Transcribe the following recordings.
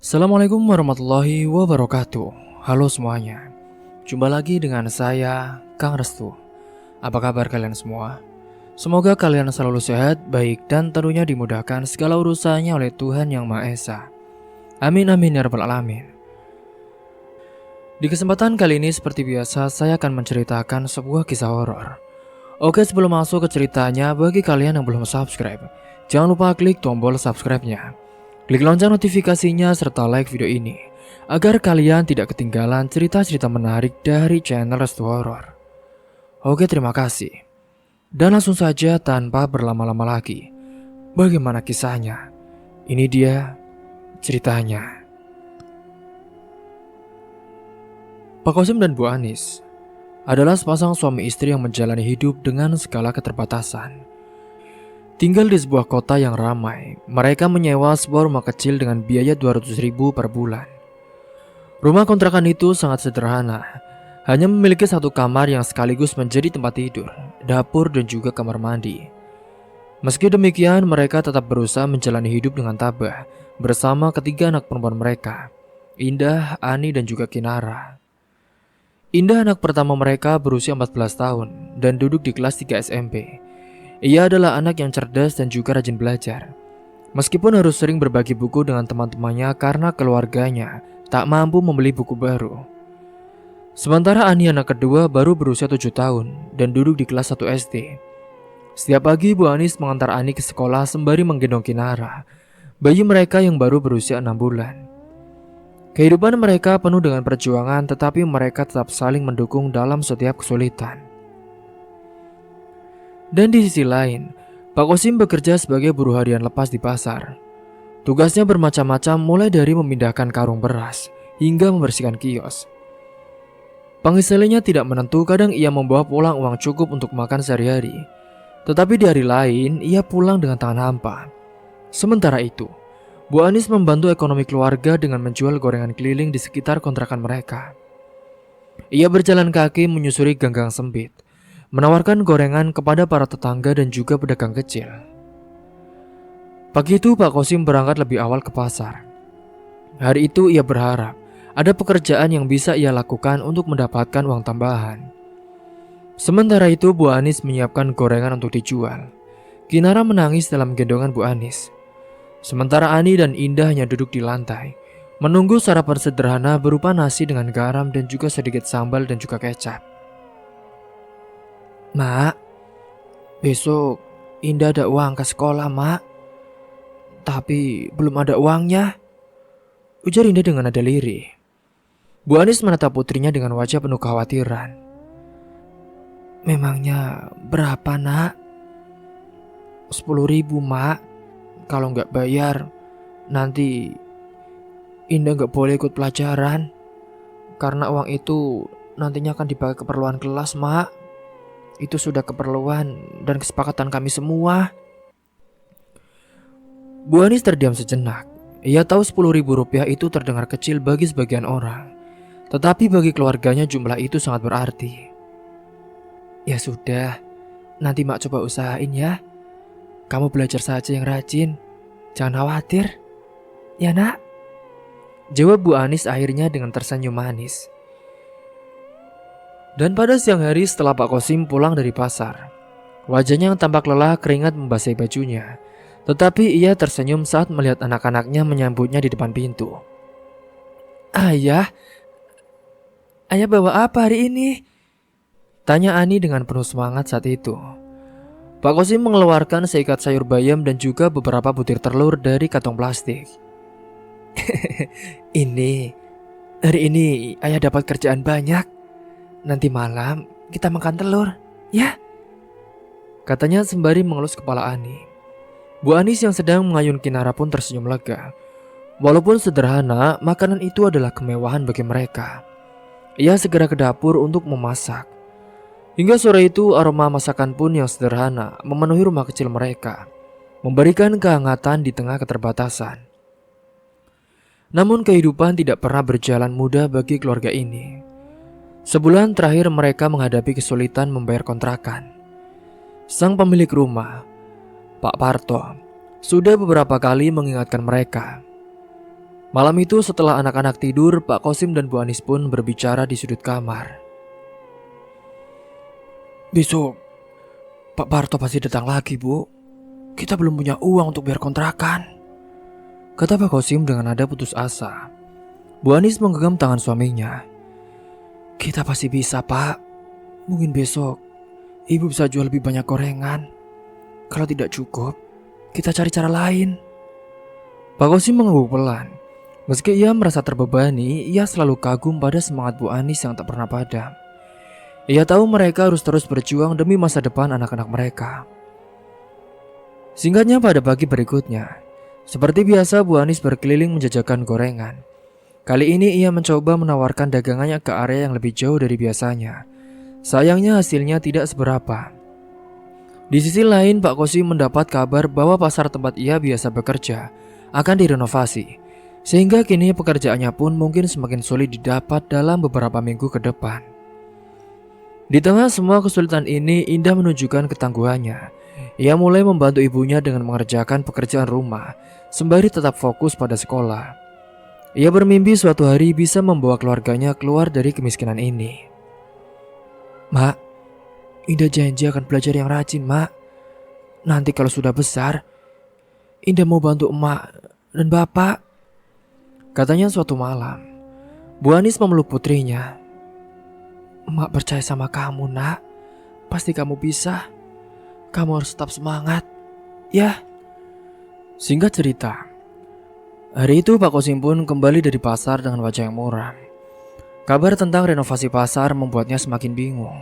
Assalamualaikum warahmatullahi wabarakatuh. Halo semuanya. Jumpa lagi dengan saya, Kang Restu. Apa kabar kalian semua? Semoga kalian selalu sehat, baik, dan tentunya dimudahkan segala urusannya oleh Tuhan Yang Maha Esa. Amin amin ya rabbal alamin. Di kesempatan kali ini seperti biasa saya akan menceritakan sebuah kisah horor. Oke, sebelum masuk ke ceritanya, bagi kalian yang belum subscribe, jangan lupa klik tombol subscribe-nya. Klik lonceng notifikasinya serta like video ini agar kalian tidak ketinggalan cerita-cerita menarik dari channel Restu Horor. Oke, terima kasih. Dan langsung saja tanpa berlama-lama lagi, bagaimana kisahnya? Ini dia ceritanya. Pak Kosim dan Bu Anis adalah sepasang suami istri yang menjalani hidup dengan segala keterbatasan. Tinggal di sebuah kota yang ramai, mereka menyewa sebuah rumah kecil dengan biaya 200.000 per bulan. Rumah kontrakan itu sangat sederhana, hanya memiliki satu kamar yang sekaligus menjadi tempat tidur, dapur dan juga kamar mandi. Meski demikian, mereka tetap berusaha menjalani hidup dengan tabah bersama ketiga anak perempuan mereka, Indah, Ani dan juga Kinara. Indah, anak pertama mereka, berusia 14 tahun dan duduk di kelas 3 SMP. Ia adalah anak yang cerdas dan juga rajin belajar. Meskipun harus sering berbagi buku dengan teman-temannya karena keluarganya tak mampu membeli buku baru. Sementara Ani, anak kedua, baru berusia 7 tahun dan duduk di kelas 1 SD. Setiap pagi Bu Anis mengantar Ani ke sekolah sembari menggendong Kinara, bayi mereka yang baru berusia 6 bulan. Kehidupan mereka penuh dengan perjuangan, tetapi mereka tetap saling mendukung dalam setiap kesulitan. Dan di sisi lain, Pak Kosim bekerja sebagai buruh harian lepas di pasar. Tugasnya bermacam-macam, mulai dari memindahkan karung beras hingga membersihkan kios. Penghasilannya tidak menentu, kadang ia membawa pulang uang cukup untuk makan sehari-hari. Tetapi di hari lain, ia pulang dengan tangan hampa. Sementara itu, Bu Anis membantu ekonomi keluarga dengan menjual gorengan keliling di sekitar kontrakan mereka. Ia berjalan kaki menyusuri gang-gang sempit, menawarkan gorengan kepada para tetangga dan juga pedagang kecil. Pagi itu Pak Kosim berangkat lebih awal ke pasar. Hari itu ia berharap ada pekerjaan yang bisa ia lakukan untuk mendapatkan uang tambahan. Sementara itu Bu Anis menyiapkan gorengan untuk dijual. Kinara menangis dalam gendongan Bu Anis. Sementara Ani dan Indah hanya duduk di lantai, menunggu sarapan sederhana berupa nasi dengan garam dan juga sedikit sambal dan juga kecap. Mak, besok Indah ada uang ke sekolah, Mak. Tapi belum ada uangnya, ujar Indah dengan nada lirih. Bu Anis menatap putrinya dengan wajah penuh kekhawatiran. Memangnya berapa, Nak? 10.000, Mak. Kalau nggak bayar, nanti Indah nggak boleh ikut pelajaran. Karena uang itu nantinya akan dipakai keperluan kelas, Mak. Itu sudah keperluan dan kesepakatan kami semua. Bu Anis terdiam sejenak. Ia tahu 10.000 rupiah itu terdengar kecil bagi sebagian orang, tetapi bagi keluarganya jumlah itu sangat berarti. Ya sudah, nanti Mak coba usahain ya. Kamu belajar saja yang rajin, jangan khawatir. Ya Nak? Jawab Bu Anis akhirnya dengan tersenyum manis. Dan pada siang hari setelah Pak Kosim pulang dari pasar, wajahnya yang tampak lelah keringat membasahi bajunya. Tetapi ia tersenyum saat melihat anak-anaknya menyambutnya di depan pintu. Ayah bawa apa hari ini? Tanya Ani dengan penuh semangat saat itu. Pak Kosim mengeluarkan seikat sayur bayam dan juga beberapa butir telur dari kantong plastik. Hari ini ayah dapat kerjaan banyak. Nanti malam kita makan telur, ya? Katanya sembari mengelus kepala Ani. Bu Anis yang sedang mengayun Kinara pun tersenyum lega. Walaupun sederhana, makanan itu adalah kemewahan bagi mereka. Ia segera ke dapur untuk memasak. Hingga sore itu aroma masakan pun yang sederhana memenuhi rumah kecil mereka, memberikan kehangatan di tengah keterbatasan. Namun kehidupan tidak pernah berjalan mudah bagi keluarga ini. Sebulan terakhir mereka menghadapi kesulitan membayar kontrakan. Sang pemilik rumah, Pak Parto, sudah beberapa kali mengingatkan mereka Malam itu setelah anak-anak tidur, Pak Kosim dan Bu Anis pun berbicara di sudut kamar. "Besok Pak Parto pasti datang lagi, Bu. Kita belum punya uang untuk bayar kontrakan," kata Pak Kosim dengan nada putus asa. Bu Anis menggenggam tangan suaminya. "Kita pasti bisa, Pak. Mungkin besok Ibu bisa jual lebih banyak gorengan. Kalau tidak cukup, kita cari cara lain." Pak Kosim mengangguk pelan. Meski ia merasa terbebani, ia selalu kagum pada semangat Bu Anis yang tak pernah padam. Ia tahu mereka harus terus berjuang demi masa depan anak-anak mereka. Singkatnya, pada pagi berikutnya, seperti biasa Bu Anis berkeliling menjajakan gorengan. Kali ini ia mencoba menawarkan dagangannya ke area yang lebih jauh dari biasanya. Sayangnya hasilnya tidak seberapa. Di sisi lain, Pak Kosim mendapat kabar bahwa pasar tempat ia biasa bekerja akan direnovasi, sehingga kini pekerjaannya pun mungkin semakin sulit didapat dalam beberapa minggu ke depan. Di tengah semua kesulitan ini, Indah menunjukkan ketangguhannya. Ia mulai membantu ibunya dengan mengerjakan pekerjaan rumah, sembari tetap fokus pada sekolah. Ia bermimpi suatu hari bisa membawa keluarganya keluar dari kemiskinan ini. "Mak, Indah janji akan belajar yang rajin, Mak. Nanti kalau sudah besar, Indah mau bantu emak dan bapak," katanya suatu malam. Bu Anis memeluk putrinya. "Emak percaya sama kamu, Nak. Pasti kamu bisa. Kamu harus tetap semangat, ya." Singkat cerita, hari itu Pak Kosim pun kembali dari pasar dengan wajah yang muram. Kabar tentang renovasi pasar membuatnya semakin bingung.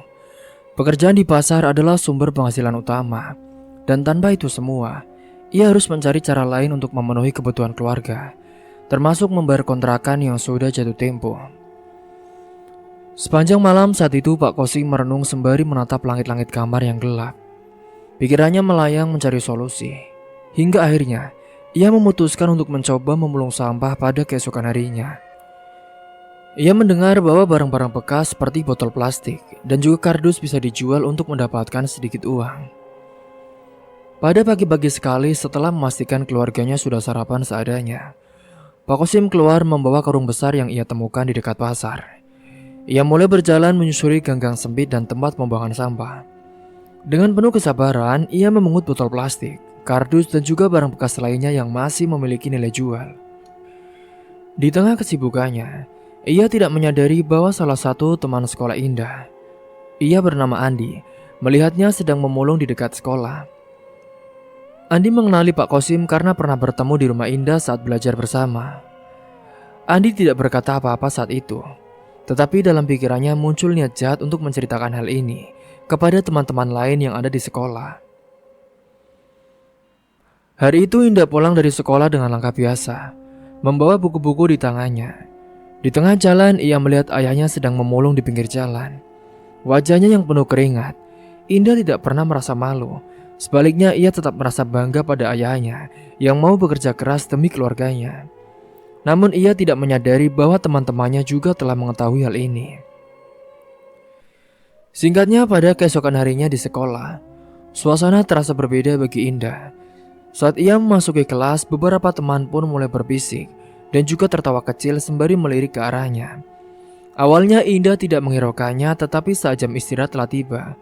Pekerjaan di pasar adalah sumber penghasilan utama, dan tanpa itu semua, ia harus mencari cara lain untuk memenuhi kebutuhan keluarga, termasuk membayar kontrakan yang sudah jatuh tempo. Sepanjang malam saat itu, Pak Kosim merenung sembari menatap langit-langit kamar yang gelap. Pikirannya melayang mencari solusi. Hingga akhirnya, ia memutuskan untuk mencoba memulung sampah pada keesokan harinya. Ia mendengar bahwa barang-barang bekas seperti botol plastik dan juga kardus bisa dijual untuk mendapatkan sedikit uang. Pada pagi-pagi sekali setelah memastikan keluarganya sudah sarapan seadanya, Pak Kosim keluar membawa karung besar yang ia temukan di dekat pasar. Ia mulai berjalan menyusuri gang-gang sempit dan tempat pembuangan sampah. Dengan penuh kesabaran, ia memungut botol plastik, kardus, dan juga barang bekas lainnya yang masih memiliki nilai jual. Di tengah kesibukannya, ia tidak menyadari bahwa salah satu teman sekolah Indah, ia bernama Andi, melihatnya sedang memulung di dekat sekolah. Andi mengenali Pak Kosim karena pernah bertemu di rumah Indah saat belajar bersama. Andi tidak berkata apa-apa saat itu, tetapi dalam pikirannya muncul niat jahat untuk menceritakan hal ini kepada teman-teman lain yang ada di sekolah. Hari itu Indah pulang dari sekolah dengan langkah biasa, membawa buku-buku di tangannya. Di tengah jalan ia melihat ayahnya sedang memulung di pinggir jalan. Wajahnya yang penuh keringat, Indah tidak pernah merasa malu. Sebaliknya ia tetap merasa bangga pada ayahnya yang mau bekerja keras demi keluarganya. Namun ia tidak menyadari bahwa teman-temannya juga telah mengetahui hal ini. Singkatnya, pada keesokan harinya di sekolah, suasana terasa berbeda bagi Indah. Saat ia memasuki kelas, beberapa teman pun mulai berbisik dan juga tertawa kecil sembari melirik ke arahnya. Awalnya Indah tidak menghiraukannya, tetapi saat jam istirahat telah tiba,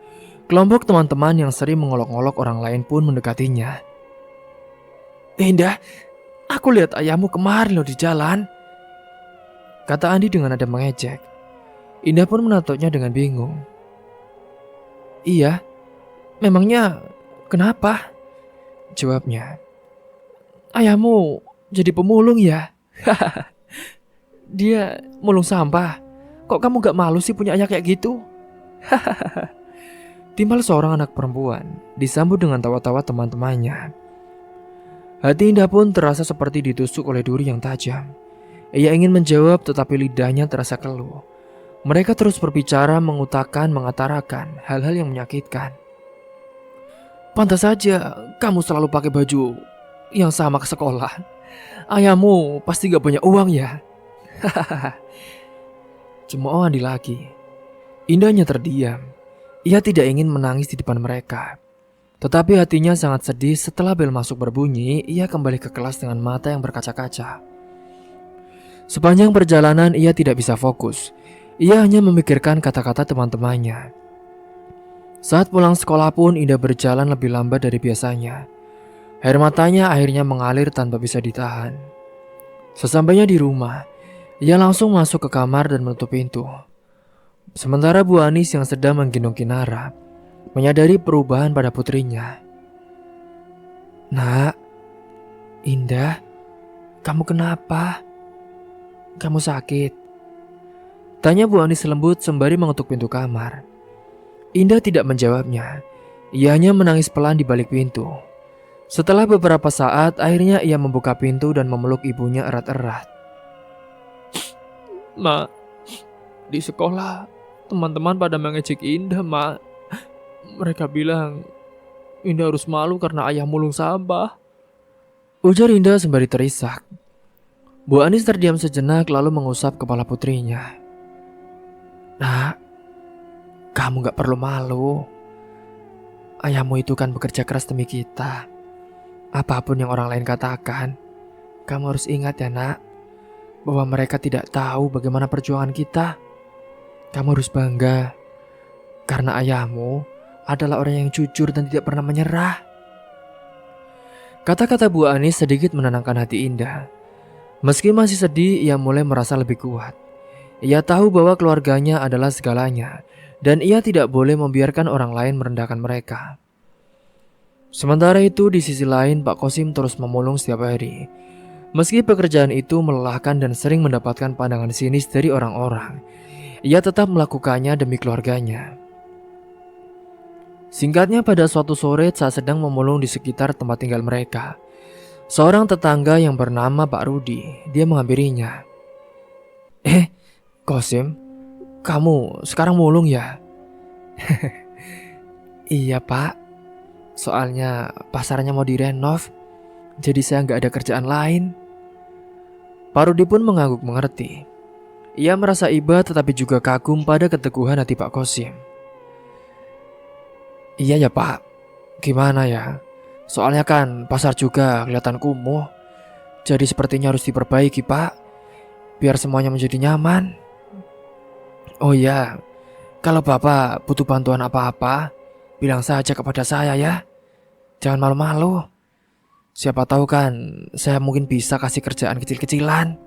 kelompok teman-teman yang sering mengolok-olok orang lain pun mendekatinya. "Indah, aku lihat ayahmu kemarin loh di jalan," kata Andi dengan nada mengejek. Indah pun menatapnya dengan bingung. "Iya, memangnya kenapa?" jawabnya. "Ayahmu jadi pemulung ya?" "Dia mulung sampah. Kok kamu gak malu sih punya ayah kayak gitu?" Timbal seorang anak perempuan, disambut dengan tawa-tawa teman-temannya. Hati Indah pun terasa seperti ditusuk oleh duri yang tajam. Ia ingin menjawab tetapi lidahnya terasa keluh. Mereka terus berbicara, mengutarakan hal-hal yang menyakitkan. "Pantas saja kamu selalu pakai baju yang sama ke sekolah. Ayahmu pasti gak punya uang ya?" Cemooh Andi lagi. Indahnya terdiam. Ia tidak ingin menangis di depan mereka. Tetapi hatinya sangat sedih setelah bel masuk berbunyi. Ia kembali ke kelas dengan mata yang berkaca-kaca. Sepanjang perjalanan ia tidak bisa fokus. Ia hanya memikirkan kata-kata teman-temannya. Saat pulang sekolah pun Indah berjalan lebih lambat dari biasanya. Air matanya akhirnya mengalir tanpa bisa ditahan. Sesampainya di rumah, ia langsung masuk ke kamar dan menutup pintu. Sementara Bu Anis yang sedang menggendong Kinara menyadari perubahan pada putrinya. "Nak, Indah, kamu kenapa? Kamu sakit?" tanya Bu Anis lembut sembari mengetuk pintu kamar. Indah tidak menjawabnya. Ia hanya menangis pelan di balik pintu. Setelah beberapa saat, akhirnya ia membuka pintu dan memeluk ibunya erat-erat. "Ma, di sekolah teman-teman pada mengejek Indah, Ma. Mereka bilang Indah harus malu karena ayah mulung sampah," ujar Indah sembari terisak. Bu Anis terdiam sejenak lalu mengusap kepala putrinya. "Nak, kamu gak perlu malu. Ayahmu itu kan bekerja keras demi kita. Apapun yang orang lain katakan, kamu harus ingat ya nak, bahwa mereka tidak tahu bagaimana perjuangan kita. Kamu harus bangga, karena ayahmu adalah orang yang jujur dan tidak pernah menyerah." Kata-kata Bu Anis sedikit menenangkan hati Indah. Meski masih sedih, ia mulai merasa lebih kuat. Ia tahu bahwa keluarganya adalah segalanya, dan ia tidak boleh membiarkan orang lain merendahkan mereka. Sementara itu di sisi lain Pak Kosim terus memulung setiap hari. Meski pekerjaan itu melelahkan dan sering mendapatkan pandangan sinis dari orang-orang, ia tetap melakukannya demi keluarganya. Singkatnya, pada suatu sore saat sedang memulung di sekitar tempat tinggal mereka, seorang tetangga yang bernama Pak Rudi, dia menghampirinya. Kosim, kamu sekarang mulung ya?" "Iya Pak, soalnya pasarnya mau direnov, jadi saya nggak ada kerjaan lain." Pak Rudi pun mengangguk mengerti. Ia merasa iba tetapi juga kagum pada keteguhan hati Pak Kosim. "Iya ya Pak, gimana ya? Soalnya kan pasar juga kelihatan kumuh, jadi sepertinya harus diperbaiki Pak, biar semuanya menjadi nyaman. Oh iya, kalau Bapak butuh bantuan apa-apa, bilang saja kepada saya ya. Jangan malu-malu. Siapa tahu kan saya mungkin bisa kasih kerjaan kecil-kecilan."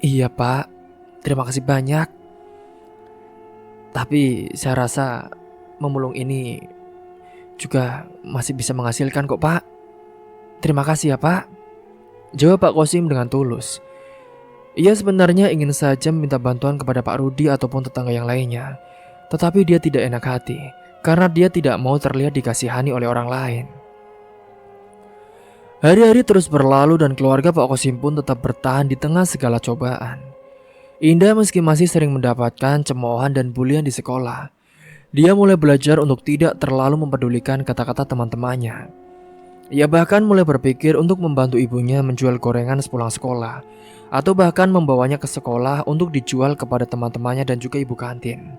"Iya Pak, terima kasih banyak. Tapi saya rasa memulung ini juga masih bisa menghasilkan kok Pak. Terima kasih ya Pak," jawab Pak Kosim dengan tulus. Ia sebenarnya ingin saja meminta bantuan kepada Pak Rudi ataupun tetangga yang lainnya, tetapi dia tidak enak hati karena dia tidak mau terlihat dikasihani oleh orang lain. Hari-hari terus berlalu dan keluarga Pak Kosim pun tetap bertahan di tengah segala cobaan. Indah meski masih sering mendapatkan cemoohan dan bulian di sekolah, dia mulai belajar untuk tidak terlalu mempedulikan kata-kata teman-temannya. Ia bahkan mulai berpikir untuk membantu ibunya menjual gorengan sepulang sekolah, atau bahkan membawanya ke sekolah untuk dijual kepada teman-temannya dan juga ibu kantin.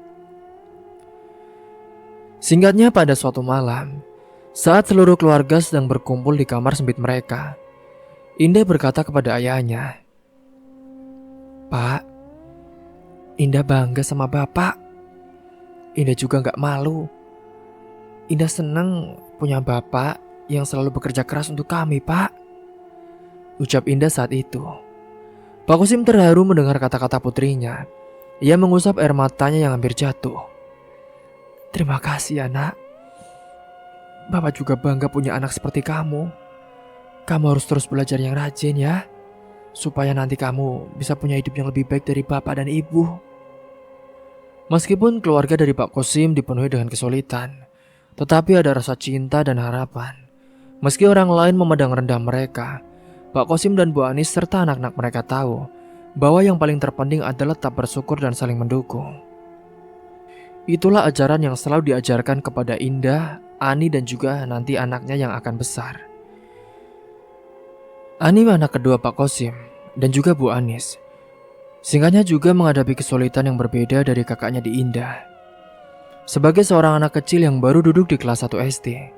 Singkatnya, pada suatu malam, saat seluruh keluarga sedang berkumpul di kamar sempit mereka, Indah berkata kepada ayahnya, "Pak, Indah bangga sama Bapak. Indah juga gak malu. Indah senang punya Bapak yang selalu bekerja keras untuk kami, Pak," ucap Indah saat itu. Pak Kosim terharu mendengar kata-kata putrinya. Ia mengusap air matanya yang hampir jatuh. "Terima kasih anak. Bapak juga bangga punya anak seperti kamu. Kamu harus terus belajar yang rajin ya, supaya nanti kamu bisa punya hidup yang lebih baik dari bapak dan ibu." Meskipun keluarga dari Pak Kosim dipenuhi dengan kesulitan, tetapi ada rasa cinta dan harapan. Meski orang lain memandang rendah mereka, Pak Kosim dan Bu Anis serta anak-anak mereka tahu bahwa yang paling terpenting adalah tetap bersyukur dan saling mendukung. Itulah ajaran yang selalu diajarkan kepada Indah, Ani dan juga nanti anaknya yang akan besar. Ani anak kedua Pak Kosim dan juga Bu Anis. Singkatnya juga menghadapi kesulitan yang berbeda dari kakaknya di Indah. Sebagai seorang anak kecil yang baru duduk di kelas 1 SD,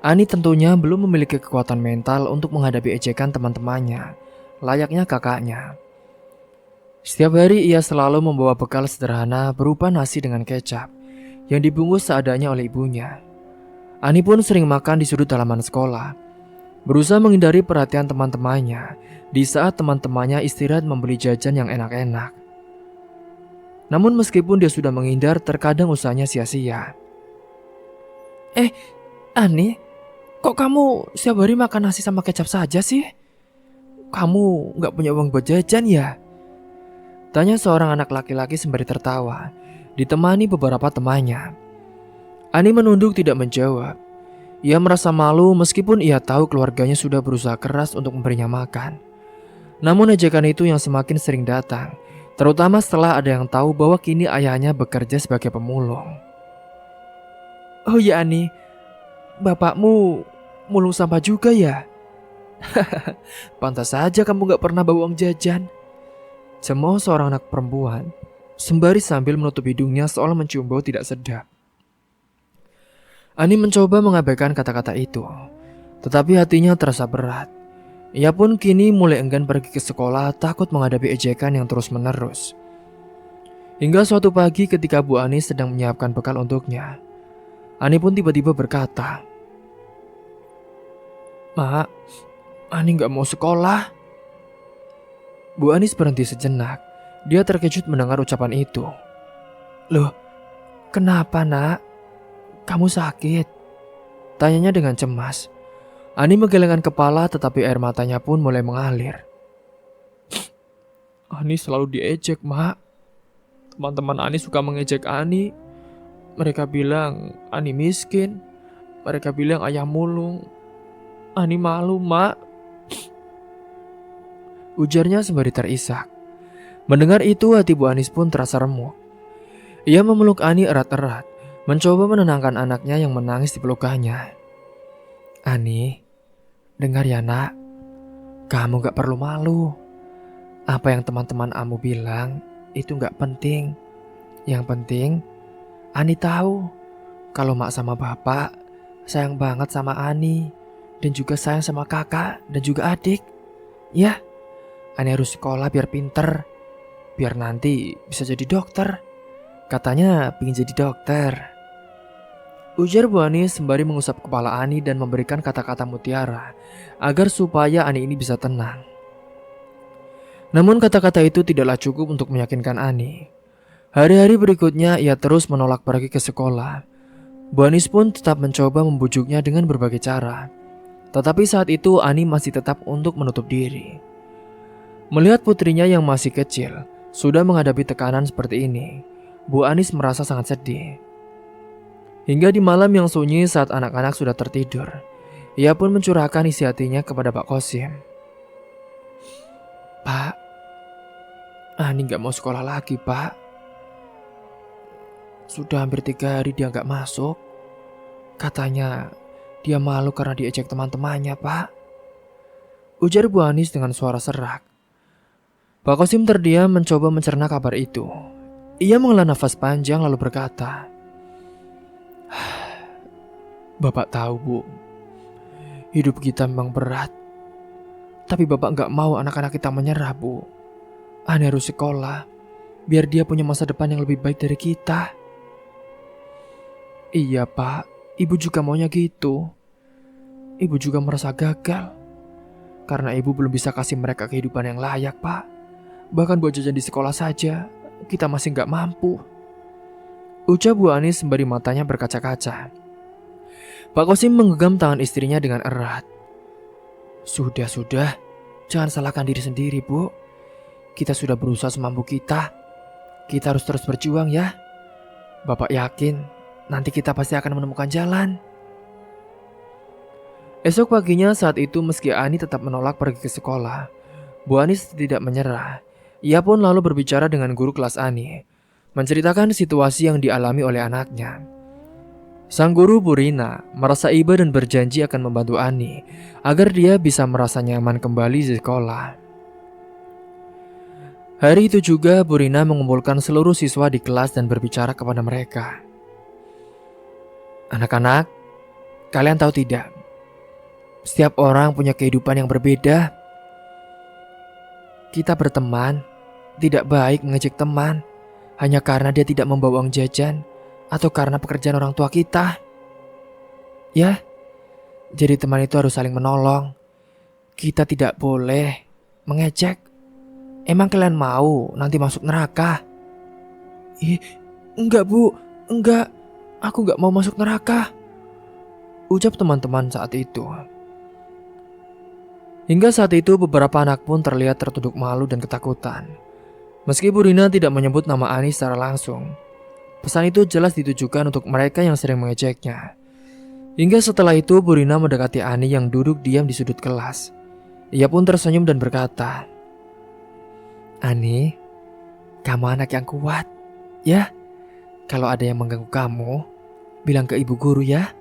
Ani tentunya belum memiliki kekuatan mental untuk menghadapi ejekan teman-temannya layaknya kakaknya. Setiap hari ia selalu membawa bekal sederhana berupa nasi dengan kecap yang dibungkus seadanya oleh ibunya. Ani pun sering makan di sudut halaman sekolah, berusaha menghindari perhatian teman-temannya di saat teman-temannya istirahat membeli jajan yang enak-enak. Namun meskipun dia sudah menghindar, terkadang usahanya sia-sia. Ani, kok kamu setiap hari makan nasi sama kecap saja sih? Kamu gak punya uang buat jajan ya? Tanya seorang anak laki-laki sembari tertawa, ditemani beberapa temannya. Ani menunduk tidak menjawab. Ia merasa malu meskipun ia tahu keluarganya sudah berusaha keras untuk memberinya makan. Namun ejekan itu yang semakin sering datang, terutama setelah ada yang tahu bahwa kini ayahnya bekerja sebagai pemulung. Oh ya Ani, bapakmu mulung sampah juga ya? Pantas saja kamu gak pernah bawa uang jajan. Cemooh seorang anak perempuan, sembari sambil menutup hidungnya seolah mencium bau tidak sedap. Ani mencoba mengabaikan kata-kata itu, tetapi hatinya terasa berat. Ia pun kini mulai enggan pergi ke sekolah, takut menghadapi ejekan yang terus-menerus. Hingga suatu pagi ketika Bu Ani sedang menyiapkan bekal untuknya, Ani pun tiba-tiba berkata, "Mak, Ani gak mau sekolah." Bu Anis berhenti sejenak. Dia terkejut mendengar ucapan itu. "Loh, kenapa nak? Kamu sakit?" Tanyanya dengan cemas. Ani menggelengkan kepala tetapi air matanya pun mulai mengalir. "Ani selalu diejek, Mak. Teman-teman Ani suka mengejek Ani. Mereka bilang Ani miskin. Mereka bilang ayah mulung. Ani malu, Mak." Ujarnya sembari terisak. Mendengar itu hati Bu Anis pun terasa remuk. Ia memeluk Ani erat-erat, mencoba menenangkan anaknya yang menangis di pelukannya. "Ani, dengar ya nak, kamu gak perlu malu. Apa yang teman-teman Amu bilang itu gak penting. Yang penting, Ani tahu kalau mak sama bapak sayang banget sama Ani, dan juga sayang sama kakak dan juga adik. Ya, Ani harus sekolah biar pinter, biar nanti bisa jadi dokter. Katanya pengen jadi dokter." Ujar Bu Ani sembari mengusap kepala Ani dan memberikan kata-kata mutiara agar supaya Ani ini bisa tenang. Namun kata-kata itu tidaklah cukup untuk meyakinkan Ani. Hari-hari berikutnya ia terus menolak pergi ke sekolah. Bu Anis pun tetap mencoba membujuknya dengan berbagai cara. Tetapi saat itu Ani masih tetap untuk menutup diri. Melihat putrinya yang masih kecil sudah menghadapi tekanan seperti ini, Bu Anis merasa sangat sedih. Hingga di malam yang sunyi saat anak-anak sudah tertidur, ia pun mencurahkan isi hatinya kepada Pak Kosim. "Pak, Ani gak mau sekolah lagi, Pak. Sudah hampir 3 hari dia gak masuk. Katanya dia malu karena diejek teman-temannya, Pak." Ujar Bu Anis dengan suara serak. Pak Kosim terdiam mencoba mencerna kabar itu. Ia menghela nafas panjang lalu berkata, "Bapak tahu, Bu, hidup kita memang berat. Tapi Bapak gak mau anak-anak kita menyerah, Bu. Ani harus sekolah, biar dia punya masa depan yang lebih baik dari kita." "Iya, Pak, Ibu juga maunya gitu. Ibu juga merasa gagal, karena Ibu belum bisa kasih mereka kehidupan yang layak, Pak. Bahkan buat jajan di sekolah saja, kita masih gak mampu." Ucap Bu Anis sembari matanya berkaca-kaca. Pak Kosim menggenggam tangan istrinya dengan erat. Sudah, jangan salahkan diri sendiri, Bu. Kita sudah berusaha semampu kita. Kita harus terus berjuang ya. Bapak yakin nanti kita pasti akan menemukan jalan." Esok paginya saat itu meski Ani tetap menolak pergi ke sekolah, Bu Anis tidak menyerah. Ia pun lalu berbicara dengan guru kelas Ani, menceritakan situasi yang dialami oleh anaknya. Sang guru Bu Rina merasa iba dan berjanji akan membantu Ani agar dia bisa merasa nyaman kembali di sekolah. Hari itu juga Bu Rina mengumpulkan seluruh siswa di kelas dan berbicara kepada mereka. "Anak-anak, kalian tahu tidak? Setiap orang punya kehidupan yang berbeda. kita berteman. Tidak baik mengejek teman hanya karena dia tidak membawa uang jajan atau karena pekerjaan orang tua kita. Ya, jadi teman itu harus saling menolong. Kita tidak boleh mengejek. Emang kalian mau nanti masuk neraka? Ih, enggak bu, enggak. Aku enggak mau masuk neraka, ucap teman-teman saat itu. Hingga saat itu beberapa anak pun terlihat tertunduk malu dan ketakutan. Meski Bu Rina tidak menyebut nama Ani secara langsung, pesan itu jelas ditujukan untuk mereka yang sering mengejeknya. Hingga setelah itu Bu Rina mendekati Ani yang duduk diam di sudut kelas. Ia pun tersenyum dan berkata, "Ani, kamu anak yang kuat, ya. Kalau ada yang mengganggu kamu, bilang ke ibu guru ya."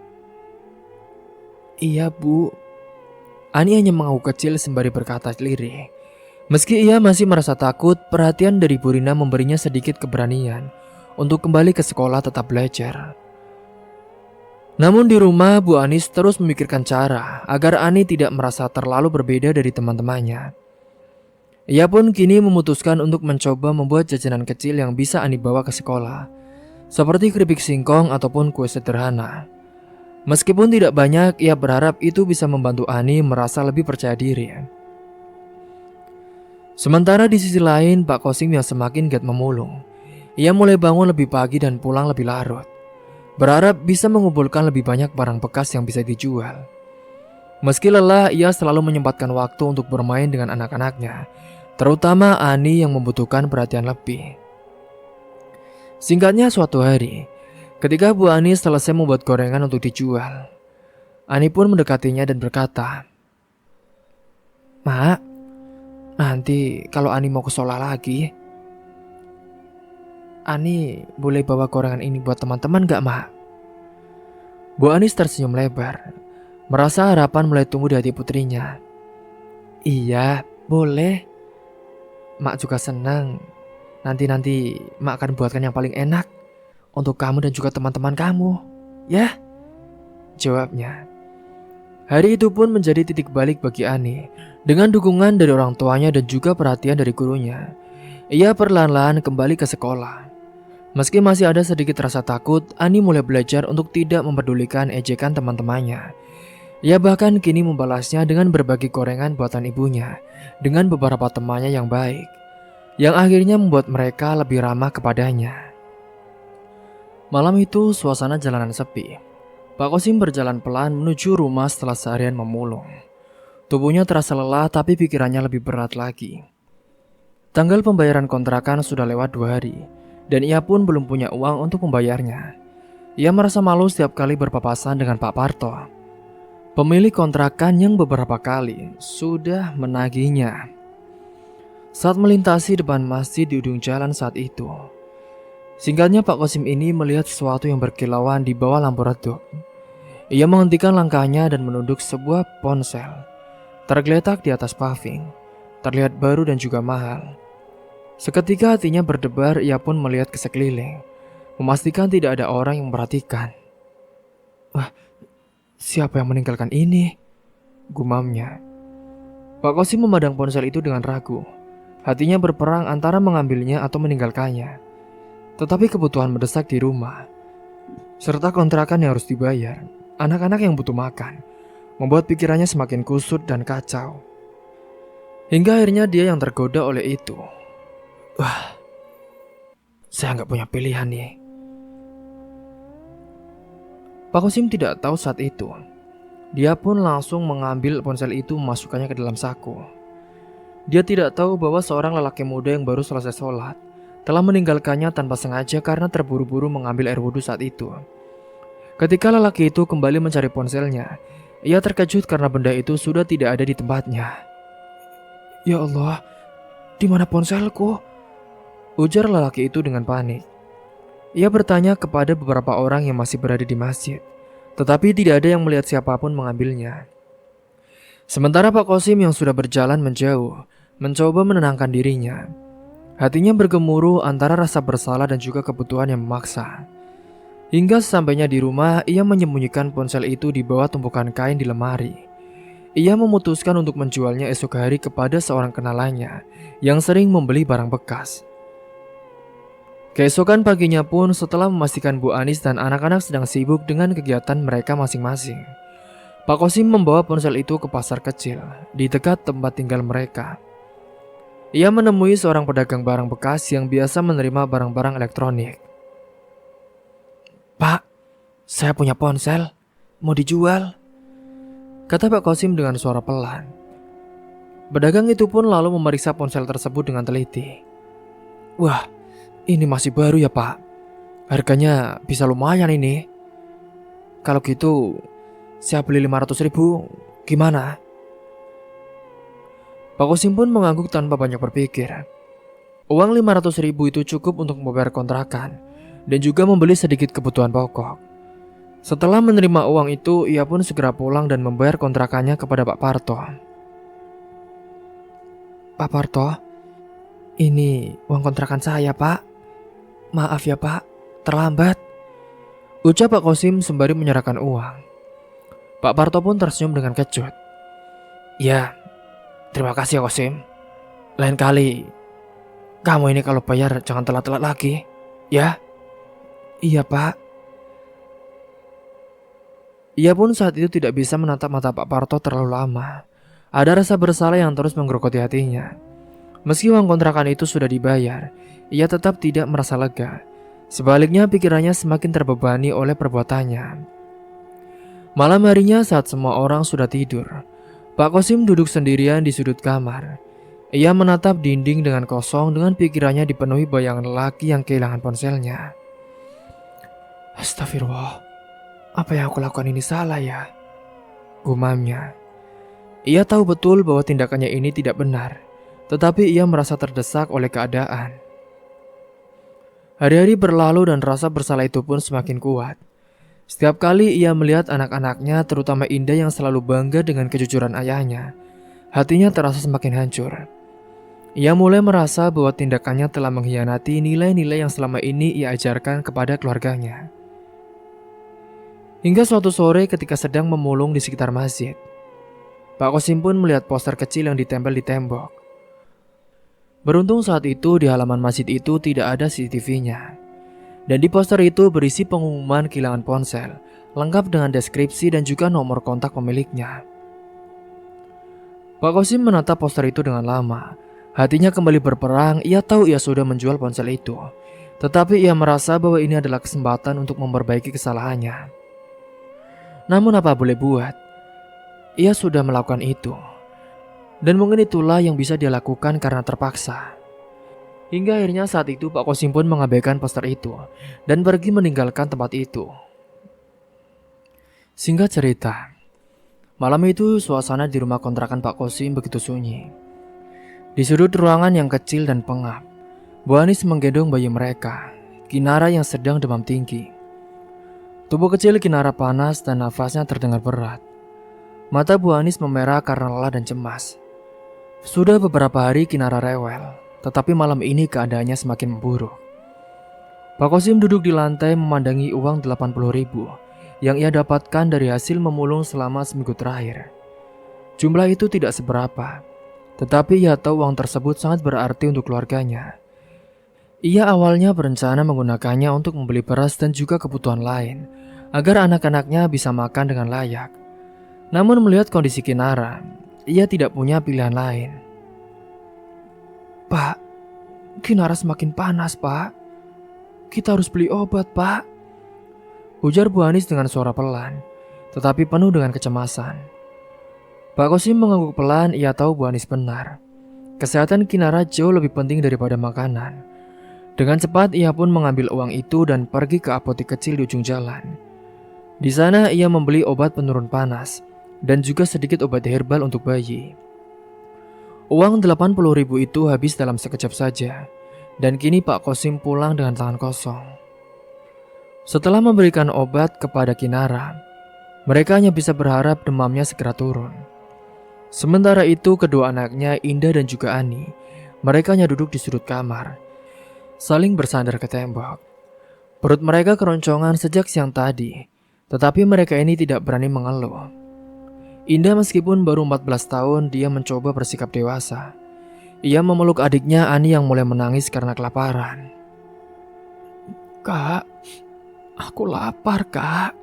"Iya Bu." Ani hanya mengangguk kecil sembari berkata lirih. Meski ia masih merasa takut, perhatian dari Bu Rina memberinya sedikit keberanian untuk kembali ke sekolah tetap belajar. Namun di rumah, Bu Anis terus memikirkan cara agar Ani tidak merasa terlalu berbeda dari teman-temannya. Ia pun kini memutuskan untuk mencoba membuat jajanan kecil yang bisa Ani bawa ke sekolah, seperti keripik singkong ataupun kue sederhana. Meskipun tidak banyak, ia berharap itu bisa membantu Ani merasa lebih percaya diri. Sementara di sisi lain, Pak Kosim yang semakin giat memulung. Ia mulai bangun lebih pagi dan pulang lebih larut, berharap bisa mengumpulkan lebih banyak barang bekas yang bisa dijual. Meski lelah, ia selalu menyempatkan waktu untuk bermain dengan anak-anaknya, terutama Ani yang membutuhkan perhatian lebih. Singkatnya, suatu hari, ketika Bu Ani selesai membuat gorengan untuk dijual, Ani pun mendekatinya dan berkata, "Mak, nanti kalau Ani mau ke sekolah lagi, Ani boleh bawa gorengan ini buat teman-teman gak, Mak?" Bu Anis tersenyum lebar, merasa harapan mulai tumbuh di hati putrinya. "Iya, boleh. Mak juga senang. Nanti Mak akan buatkan yang paling enak untuk kamu dan juga teman-teman kamu, ya?" jawabnya. Hari itu pun menjadi titik balik bagi Ani. Dengan dukungan dari orang tuanya dan juga perhatian dari gurunya, ia perlahan-lahan kembali ke sekolah. Meski masih ada sedikit rasa takut, Ani mulai belajar untuk tidak mempedulikan ejekan teman-temannya. Ia bahkan kini membalasnya dengan berbagi gorengan buatan ibunya dengan beberapa temannya yang baik, yang akhirnya membuat mereka lebih ramah kepadanya. Malam itu suasana jalanan sepi. Pak Kosim berjalan pelan menuju rumah setelah seharian memulung. Tubuhnya terasa lelah tapi pikirannya lebih berat lagi. Tanggal pembayaran kontrakan sudah lewat 2 hari dan ia pun belum punya uang untuk membayarnya. Ia merasa malu setiap kali berpapasan dengan Pak Parto, pemilik kontrakan yang beberapa kali sudah menagihnya. Saat melintasi depan masjid di ujung jalan saat itu, singkatnya Pak Kosim ini melihat sesuatu yang berkilauan di bawah lampu redup. Ia menghentikan langkahnya dan menunduk sebuah ponsel tergeletak di atas paving, terlihat baru dan juga mahal. Seketika hatinya berdebar, ia pun melihat ke sekeliling, memastikan tidak ada orang yang memperhatikan. "Wah, siapa yang meninggalkan ini?" gumamnya. Pak Kosim memandang ponsel itu dengan ragu. Hatinya berperang antara mengambilnya atau meninggalkannya. Tetapi kebutuhan mendesak di rumah, serta kontrakan yang harus dibayar, anak-anak yang butuh makan, membuat pikirannya semakin kusut dan kacau. Hingga akhirnya dia yang tergoda oleh itu. "Wah, saya nggak punya pilihan nih." Pak Kosim tidak tahu saat itu. Dia pun langsung mengambil ponsel itu memasukkannya ke dalam saku. Dia tidak tahu bahwa seorang lelaki muda yang baru selesai sholat telah meninggalkannya tanpa sengaja karena terburu-buru mengambil air wudhu saat itu. Ketika lelaki itu kembali mencari ponselnya, ia terkejut karena benda itu sudah tidak ada di tempatnya. "Ya Allah, di mana ponselku?" ujar lelaki itu dengan panik. Ia bertanya kepada beberapa orang yang masih berada di masjid, tetapi tidak ada yang melihat siapapun mengambilnya. Sementara Pak Kosim yang sudah berjalan menjauh, mencoba menenangkan dirinya. Hatinya bergemuruh antara rasa bersalah dan juga kebutuhan yang memaksa. Hingga sesampainya di rumah, ia menyembunyikan ponsel itu di bawah tumpukan kain di lemari. Ia memutuskan untuk menjualnya esok hari kepada seorang kenalannya yang sering membeli barang bekas. Keesokan paginya pun, setelah memastikan Bu Anis dan anak-anak sedang sibuk dengan kegiatan mereka masing-masing, Pak Kosim membawa ponsel itu ke pasar kecil di dekat tempat tinggal mereka. Ia menemui seorang pedagang barang bekas yang biasa menerima barang-barang elektronik. "Pak, saya punya ponsel, mau dijual," kata Pak Kosim dengan suara pelan. Pedagang itu pun lalu memeriksa ponsel tersebut dengan teliti. "Wah, ini masih baru ya Pak. Harganya bisa lumayan ini. Kalau gitu, saya beli 500.000, gimana?" Pak Kosim pun mengangguk tanpa banyak berpikir. Uang 500.000 itu cukup untuk membayar kontrakan dan juga membeli sedikit kebutuhan pokok. Setelah menerima uang itu, ia pun segera pulang dan membayar kontrakannya kepada Pak Parto. "Pak Parto, ini uang kontrakan saya Pak. Maaf ya Pak, terlambat," ucap Pak Kosim sembari menyerahkan uang. Pak Parto pun tersenyum dengan kecut. "Ya, terima kasih ya Kosim. Lain kali, kamu ini kalau bayar jangan telat-telat lagi, ya?" "Iya Pak." Ia pun saat itu tidak bisa menatap mata Pak Parto terlalu lama. Ada rasa bersalah yang terus menggerogoti hatinya. Meski uang kontrakan itu sudah dibayar, ia tetap tidak merasa lega. Sebaliknya pikirannya semakin terbebani oleh perbuatannya. Malam harinya saat semua orang sudah tidur, Pak Kosim duduk sendirian di sudut kamar. Ia menatap dinding dengan kosong dengan pikirannya dipenuhi bayangan lelaki yang kehilangan ponselnya. "Astagfirullah, apa yang aku lakukan ini salah ya?" gumamnya. Ia tahu betul bahwa tindakannya ini tidak benar, tetapi ia merasa terdesak oleh keadaan. Hari-hari berlalu dan rasa bersalah itu pun semakin kuat. Setiap kali ia melihat anak-anaknya, terutama Indah yang selalu bangga dengan kejujuran ayahnya, hatinya terasa semakin hancur. Ia mulai merasa bahwa tindakannya telah mengkhianati nilai-nilai yang selama ini ia ajarkan kepada keluarganya. Hingga suatu sore ketika sedang memulung di sekitar masjid, Pak Kosim pun melihat poster kecil yang ditempel di tembok. Beruntung saat itu di halaman masjid itu tidak ada CCTV-nya. Dan di poster itu berisi pengumuman kehilangan ponsel, lengkap dengan deskripsi dan juga nomor kontak pemiliknya. Pak Kosim menatap poster itu dengan lama. Hatinya kembali berperang, ia tahu ia sudah menjual ponsel itu. Tetapi ia merasa bahwa ini adalah kesempatan untuk memperbaiki kesalahannya. Namun apa boleh buat, ia sudah melakukan itu. Dan mungkin itulah yang bisa dia lakukan karena terpaksa. Hingga akhirnya saat itu Pak Kosim pun mengabaikan poster itu dan pergi meninggalkan tempat itu. Singkat cerita, malam itu suasana di rumah kontrakan Pak Kosim begitu sunyi. Di sudut ruangan yang kecil dan pengap, Bu Anis menggendong bayi mereka, Kinara yang sedang demam tinggi. Tubuh kecil Kinara panas dan nafasnya terdengar berat. Mata Bu Anis memerah karena lelah dan cemas. Sudah beberapa hari Kinara rewel. Tetapi malam ini keadaannya semakin memburuk. Pak Kosim duduk di lantai memandangi uang 80.000 yang ia dapatkan dari hasil memulung selama seminggu terakhir. Jumlah itu tidak seberapa, tetapi ia tahu uang tersebut sangat berarti untuk keluarganya. Ia awalnya berencana menggunakannya untuk membeli beras dan juga kebutuhan lain, agar anak-anaknya bisa makan dengan layak. Namun melihat kondisi Kinara, ia tidak punya pilihan lain. "Pak, Kinara semakin panas Pak. Kita harus beli obat Pak," ujar Bu Anis dengan suara pelan, tetapi penuh dengan kecemasan. Pak Kosim mengangguk pelan, ia tahu Bu Anis benar. Kesehatan Kinara jauh lebih penting daripada makanan. Dengan cepat ia pun mengambil uang itu dan pergi ke apotek kecil di ujung jalan. Di sana ia membeli obat penurun panas dan juga sedikit obat herbal untuk bayi. Uang 80.000 itu habis dalam sekejap saja, dan kini Pak Kosim pulang dengan tangan kosong. Setelah memberikan obat kepada Kinara, mereka hanya bisa berharap demamnya segera turun. Sementara itu kedua anaknya Indah dan juga Ani, mereka hanya duduk di sudut kamar, saling bersandar ke tembok. Perut mereka keroncongan sejak siang tadi, tetapi mereka ini tidak berani mengeluh. Indah meskipun baru 14 tahun, dia mencoba bersikap dewasa. Ia memeluk adiknya Ani yang mulai menangis karena kelaparan. "Kak, aku lapar, Kak,"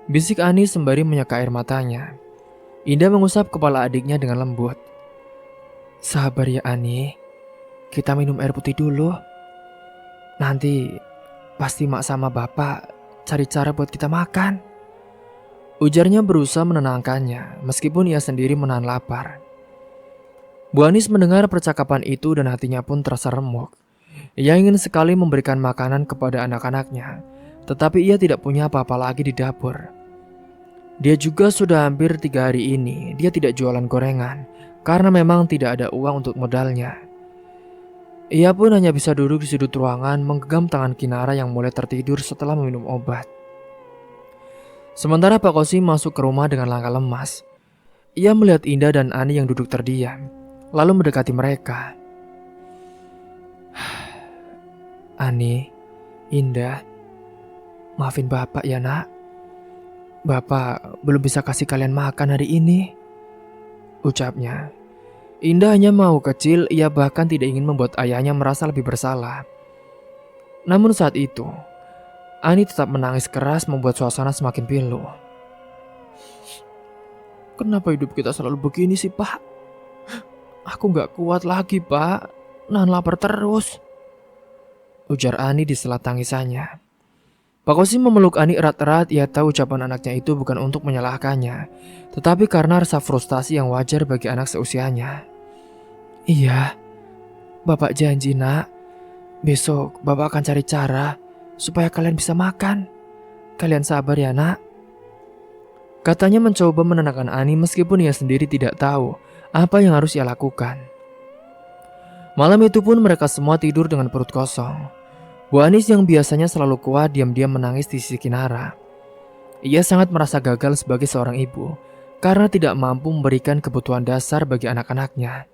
bisik Ani sembari menyeka air matanya. Indah mengusap kepala adiknya dengan lembut. "Sabar ya Ani, kita minum air putih dulu. Nanti pasti mak sama bapak cari cara buat kita makan," ujarnya berusaha menenangkannya meskipun ia sendiri menahan lapar. Bu Anis mendengar percakapan itu dan hatinya pun terasa remuk. Ia ingin sekali memberikan makanan kepada anak-anaknya, tetapi ia tidak punya apa-apa lagi di dapur. Dia juga sudah hampir 3 hari ini dia tidak jualan gorengan karena memang tidak ada uang untuk modalnya. Ia pun hanya bisa duduk di sudut ruangan menggenggam tangan Kinara yang mulai tertidur setelah meminum obat. Sementara Pak Kosim masuk ke rumah dengan langkah lemas. Ia melihat Indah dan Ani yang duduk terdiam, lalu mendekati mereka. "Ani, Indah, maafin Bapak ya nak. Bapak belum bisa kasih kalian makan hari ini," ucapnya. Indah hanya mau kecil, ia bahkan tidak ingin membuat ayahnya merasa lebih bersalah. Namun saat itu, Ani tetap menangis keras membuat suasana semakin pilu. "Kenapa hidup kita selalu begini sih, Pak? Aku gak kuat lagi, Pak. Nahan lapar terus," ujar Ani di sela tangisannya. Pak Kosim memeluk Ani erat-erat. Ia tahu ucapan anaknya itu bukan untuk menyalahkannya, tetapi karena rasa frustasi yang wajar bagi anak seusianya. "Iya, Bapak janji nak, besok Bapak akan cari cara supaya kalian bisa makan. Kalian sabar ya nak," katanya mencoba menenangkan Ani meskipun ia sendiri tidak tahu apa yang harus ia lakukan. Malam itu pun mereka semua tidur dengan perut kosong. Bu Anis yang biasanya selalu kuat diam-diam menangis di sisi Kinara. Ia sangat merasa gagal sebagai seorang ibu karena tidak mampu memberikan kebutuhan dasar bagi anak-anaknya.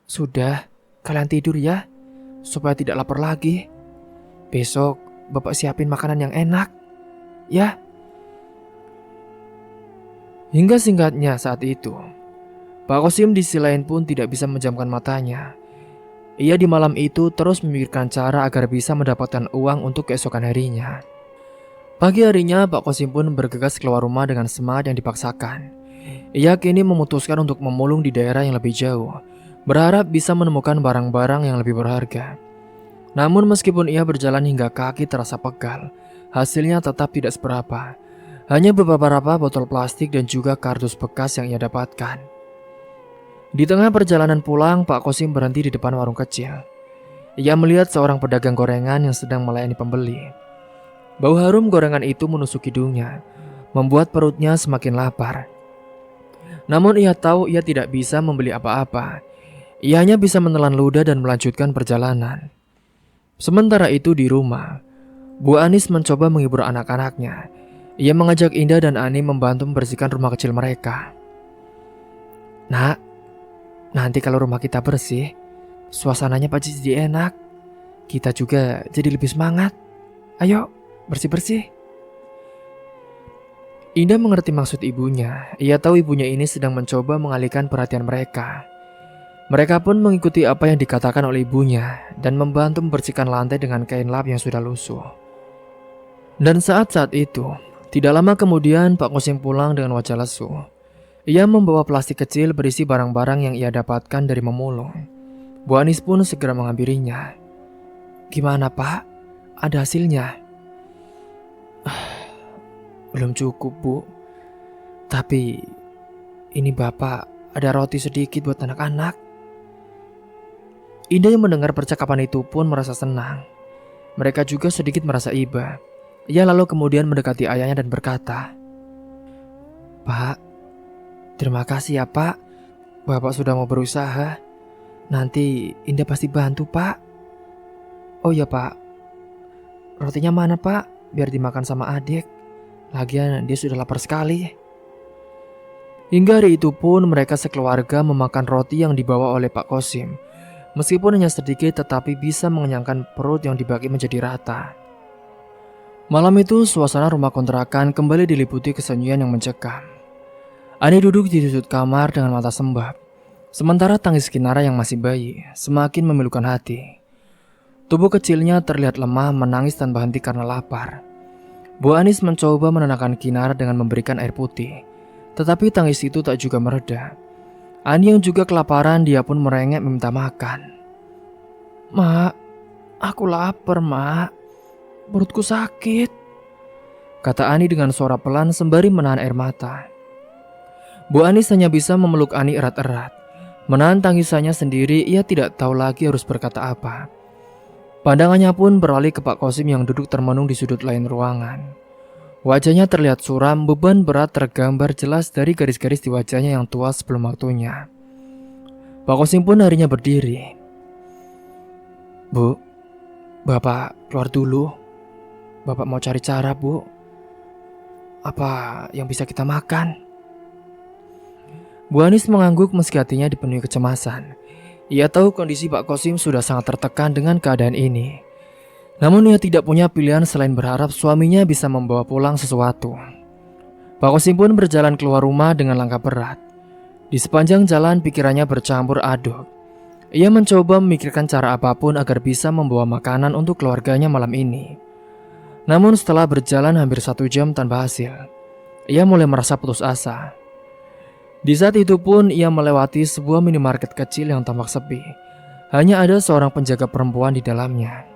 "Sudah, kalian tidur ya, supaya tidak lapar lagi. Besok Bapak siapin makanan yang enak, ya." Hingga singkatnya saat itu, Pak Kosim di sisi lain pun tidak bisa menjamkan matanya. Ia di malam itu terus memikirkan cara agar bisa mendapatkan uang untuk keesokan harinya. Pagi harinya Pak Kosim pun bergegas keluar rumah dengan semangat yang dipaksakan. Ia kini memutuskan untuk memulung di daerah yang lebih jauh, berharap bisa menemukan barang-barang yang lebih berharga. Namun meskipun ia berjalan hingga kaki terasa pegal, hasilnya tetap tidak seberapa. Hanya beberapa botol plastik dan juga kardus bekas yang ia dapatkan. Di tengah perjalanan pulang, Pak Kosim berhenti di depan warung kecil. Ia melihat seorang pedagang gorengan yang sedang melayani pembeli. Bau harum gorengan itu menusuk hidungnya, membuat perutnya semakin lapar. Namun ia tahu ia tidak bisa membeli apa-apa. Ia hanya bisa menelan ludah dan melanjutkan perjalanan. Sementara itu di rumah, Bu Anis mencoba menghibur anak-anaknya. Ia mengajak Indah dan Ani membantu membersihkan rumah kecil mereka. "Nak, nanti kalau rumah kita bersih, suasananya pasti jadi enak. Kita juga jadi lebih semangat. Ayo, bersih-bersih." Indah mengerti maksud ibunya. Ia tahu ibunya ini sedang mencoba mengalihkan perhatian mereka. Mereka pun mengikuti apa yang dikatakan oleh ibunya dan membantu membersihkan lantai dengan kain lap yang sudah lusuh. Dan saat-saat itu, tidak lama kemudian Pak Kosim pulang dengan wajah lesu. Ia membawa plastik kecil berisi barang-barang yang ia dapatkan dari memulung. Bu Anis pun segera menghampirinya. "Gimana Pak? Ada hasilnya?" "Belum cukup Bu. Tapi ini Bapak ada roti sedikit buat anak-anak." Indah yang mendengar percakapan itu pun merasa senang. Mereka juga sedikit merasa iba. Ia lalu kemudian mendekati ayahnya dan berkata, "Pak, terima kasih ya Pak. Bapak sudah mau berusaha. Nanti Indah pasti bantu Pak. Oh ya Pak, rotinya mana Pak? Biar dimakan sama adik. Lagian dia sudah lapar sekali." Hingga hari itu pun mereka sekeluarga memakan roti yang dibawa oleh Pak Kosim. Meskipun hanya sedikit tetapi bisa mengenyangkan perut yang dibagi menjadi rata. Malam itu suasana rumah kontrakan kembali diliputi kesunyian yang mencekam. Ani duduk di sudut kamar dengan mata sembab. Sementara tangis Kinara yang masih bayi semakin memilukan hati. Tubuh kecilnya terlihat lemah menangis tanpa henti karena lapar. Bu Anis mencoba menenangkan Kinara dengan memberikan air putih. Tetapi tangis itu tak juga mereda. Ani yang juga kelaparan, dia pun merengek meminta makan. "Mak, aku lapar, Mak. Perutku sakit," kata Ani dengan suara pelan sembari menahan air mata. Bu Anis hanya bisa memeluk Ani erat-erat. Menahan tangisannya sendiri, ia tidak tahu lagi harus berkata apa. Pandangannya pun beralih ke Pak Kosim yang duduk termenung di sudut lain ruangan. Wajahnya terlihat suram, beban berat tergambar jelas dari garis-garis di wajahnya yang tua sebelum waktunya. Pak Kosim pun akhirnya berdiri. "Bu, Bapak keluar dulu. Bapak mau cari cara, Bu. Apa yang bisa kita makan?" Bu Anis mengangguk meski hatinya dipenuhi kecemasan. Ia tahu kondisi Pak Kosim sudah sangat tertekan dengan keadaan ini. Namun ia tidak punya pilihan selain berharap suaminya bisa membawa pulang sesuatu. Pak Kosim pun berjalan keluar rumah dengan langkah berat. Di sepanjang jalan pikirannya bercampur aduk. Ia mencoba memikirkan cara apapun agar bisa membawa makanan untuk keluarganya malam ini. Namun setelah berjalan hampir 1 jam tanpa hasil, ia mulai merasa putus asa. Di saat itu pun ia melewati sebuah minimarket kecil yang tampak sepi. Hanya ada seorang penjaga perempuan di dalamnya.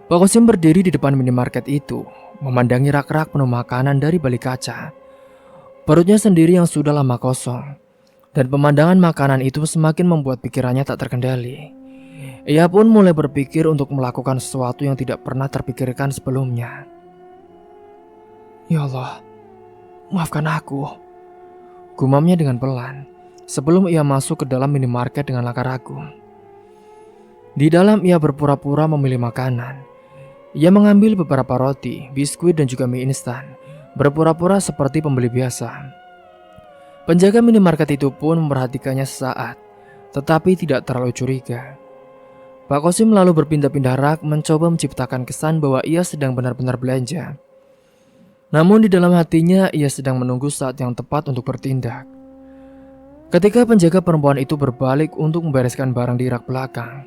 Pak Kosim berdiri di depan minimarket itu, memandangi rak-rak penuh makanan dari balik kaca. Perutnya sendiri yang sudah lama kosong, dan pemandangan makanan itu semakin membuat pikirannya tak terkendali. Ia pun mulai berpikir untuk melakukan sesuatu yang tidak pernah terpikirkan sebelumnya. "Ya Allah, maafkan aku," gumamnya dengan pelan, sebelum ia masuk ke dalam minimarket dengan langkah ragu. Di dalam ia berpura-pura memilih makanan. Ia mengambil beberapa roti, biskuit dan juga mie instan, berpura-pura seperti pembeli biasa. Penjaga minimarket itu pun memperhatikannya sesaat, tetapi tidak terlalu curiga. Pak Kosim lalu berpindah-pindah rak mencoba menciptakan kesan bahwa ia sedang benar-benar belanja. Namun di dalam hatinya ia sedang menunggu saat yang tepat untuk bertindak. Ketika penjaga perempuan itu berbalik untuk membereskan barang di rak belakang,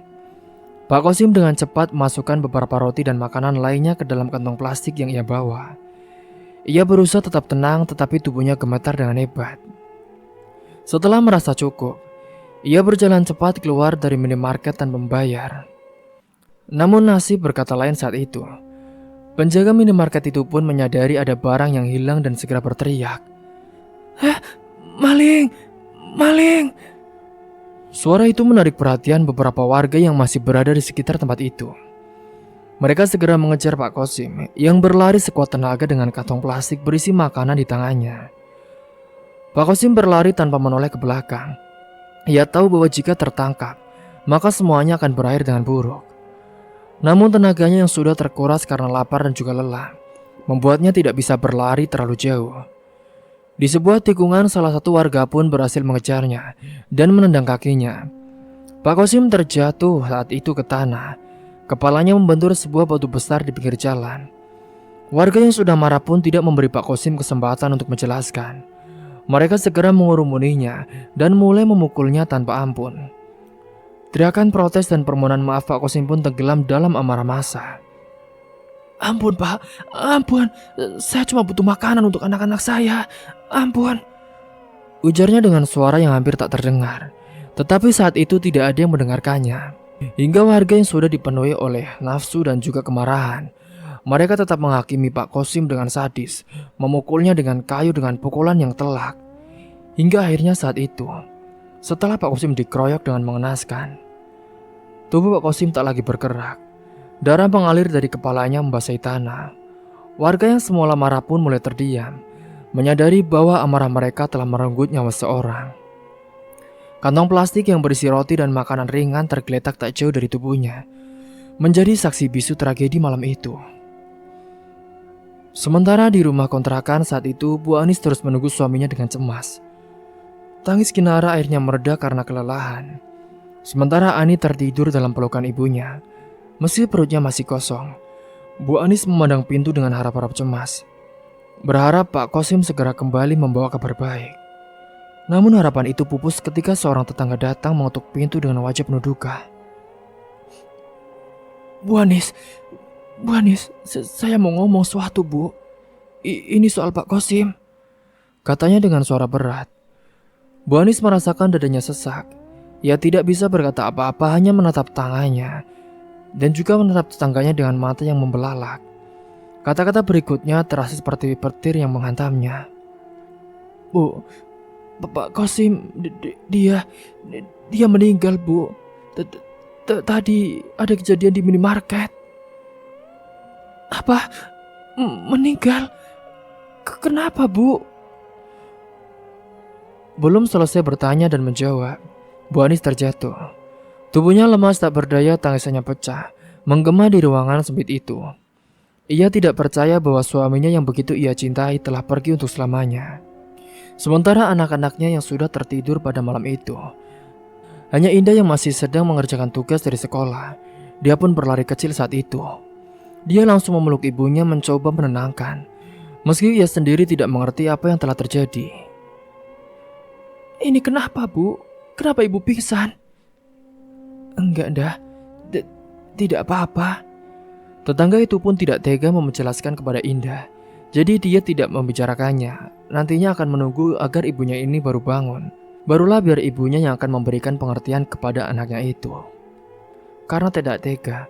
Pak Kosim dengan cepat masukkan beberapa roti dan makanan lainnya ke dalam kantong plastik yang ia bawa. Ia berusaha tetap tenang tetapi tubuhnya gemetar dengan hebat. Setelah merasa cukup, ia berjalan cepat keluar dari minimarket tanpa membayar. Namun nasib berkata lain saat itu. Penjaga minimarket itu pun menyadari ada barang yang hilang dan segera berteriak. Maling! Maling!" Suara itu menarik perhatian beberapa warga yang masih berada di sekitar tempat itu. Mereka segera mengejar Pak Kosim yang berlari sekuat tenaga dengan kantong plastik berisi makanan di tangannya. Pak Kosim berlari tanpa menoleh ke belakang. Ia tahu bahwa jika tertangkap, maka semuanya akan berakhir dengan buruk. Namun tenaganya yang sudah terkuras karena lapar dan juga lelah, membuatnya tidak bisa berlari terlalu jauh. Di sebuah tikungan salah satu warga pun berhasil mengejarnya dan menendang kakinya. Pak Kosim terjatuh saat itu ke tanah. Kepalanya membentur sebuah batu besar di pinggir jalan. Warga yang sudah marah pun tidak memberi Pak Kosim kesempatan untuk menjelaskan. Mereka segera mengurumuninya dan mulai memukulnya tanpa ampun. Teriakan protes dan permohonan maaf Pak Kosim pun tenggelam dalam amarah massa. "Ampun Pak, ampun, saya cuma butuh makanan untuk anak-anak saya, ampun," ujarnya dengan suara yang hampir tak terdengar. Tetapi saat itu tidak ada yang mendengarkannya. Hingga warga yang sudah dipenuhi oleh nafsu dan juga kemarahan, mereka tetap menghakimi Pak Kosim dengan sadis, memukulnya dengan kayu dengan pukulan yang telak. Hingga akhirnya saat itu, setelah Pak Kosim dikeroyok dengan mengenaskan, tubuh Pak Kosim tak lagi bergerak. Darah mengalir dari kepalanya membasahi tanah. Warga yang semula marah pun mulai terdiam, menyadari bahwa amarah mereka telah merenggut nyawa seorang. Kantong plastik yang berisi roti dan makanan ringan tergeletak tak jauh dari tubuhnya, menjadi saksi bisu tragedi malam itu. Sementara di rumah kontrakan saat itu, Bu Anis terus menunggu suaminya dengan cemas. Tangis Kinara akhirnya mereda karena kelelahan. Sementara Ani tertidur dalam pelukan ibunya. Meski perutnya masih kosong, Bu Anis memandang pintu dengan harap-harap cemas. berharap Pak Kosim segera kembali membawa kabar baik. Namun harapan itu pupus ketika seorang tetangga datang mengetuk pintu dengan wajah penuh duka. Bu Anis, saya mau ngomong sesuatu, Bu. Ini soal Pak Kosim, katanya dengan suara berat. Bu Anis merasakan dadanya sesak. Ia tidak bisa berkata apa-apa, hanya menatap tangannya dan juga menatap tetangganya dengan mata yang membelalak. Kata-kata berikutnya terasa seperti petir yang menghantamnya. Bu, Pak Kosim, dia meninggal, Bu. Tadi ada kejadian di minimarket. Apa? Meninggal? Kenapa, Bu? Belum selesai bertanya dan menjawab, Bu Anis terjatuh. Tubuhnya lemas tak berdaya, tangisannya pecah, menggema di ruangan sempit itu. Ia tidak percaya bahwa suaminya yang begitu ia cintai telah pergi untuk selamanya. Sementara anak-anaknya yang sudah tertidur pada malam itu. Hanya Indah yang masih sedang mengerjakan tugas dari sekolah. Dia pun berlari kecil saat itu. Dia langsung memeluk ibunya mencoba menenangkan. Meski ia sendiri tidak mengerti apa yang telah terjadi. Ini kenapa, Bu? Kenapa ibu pingsan? Enggak, dah. Tidak apa-apa. Tetangga itu pun tidak tega menjelaskan kepada Indah. Jadi dia tidak membicarakannya. Nantinya akan menunggu agar ibunya ini baru bangun. Barulah biar ibunya yang akan memberikan pengertian kepada anaknya itu. Karena tidak tega.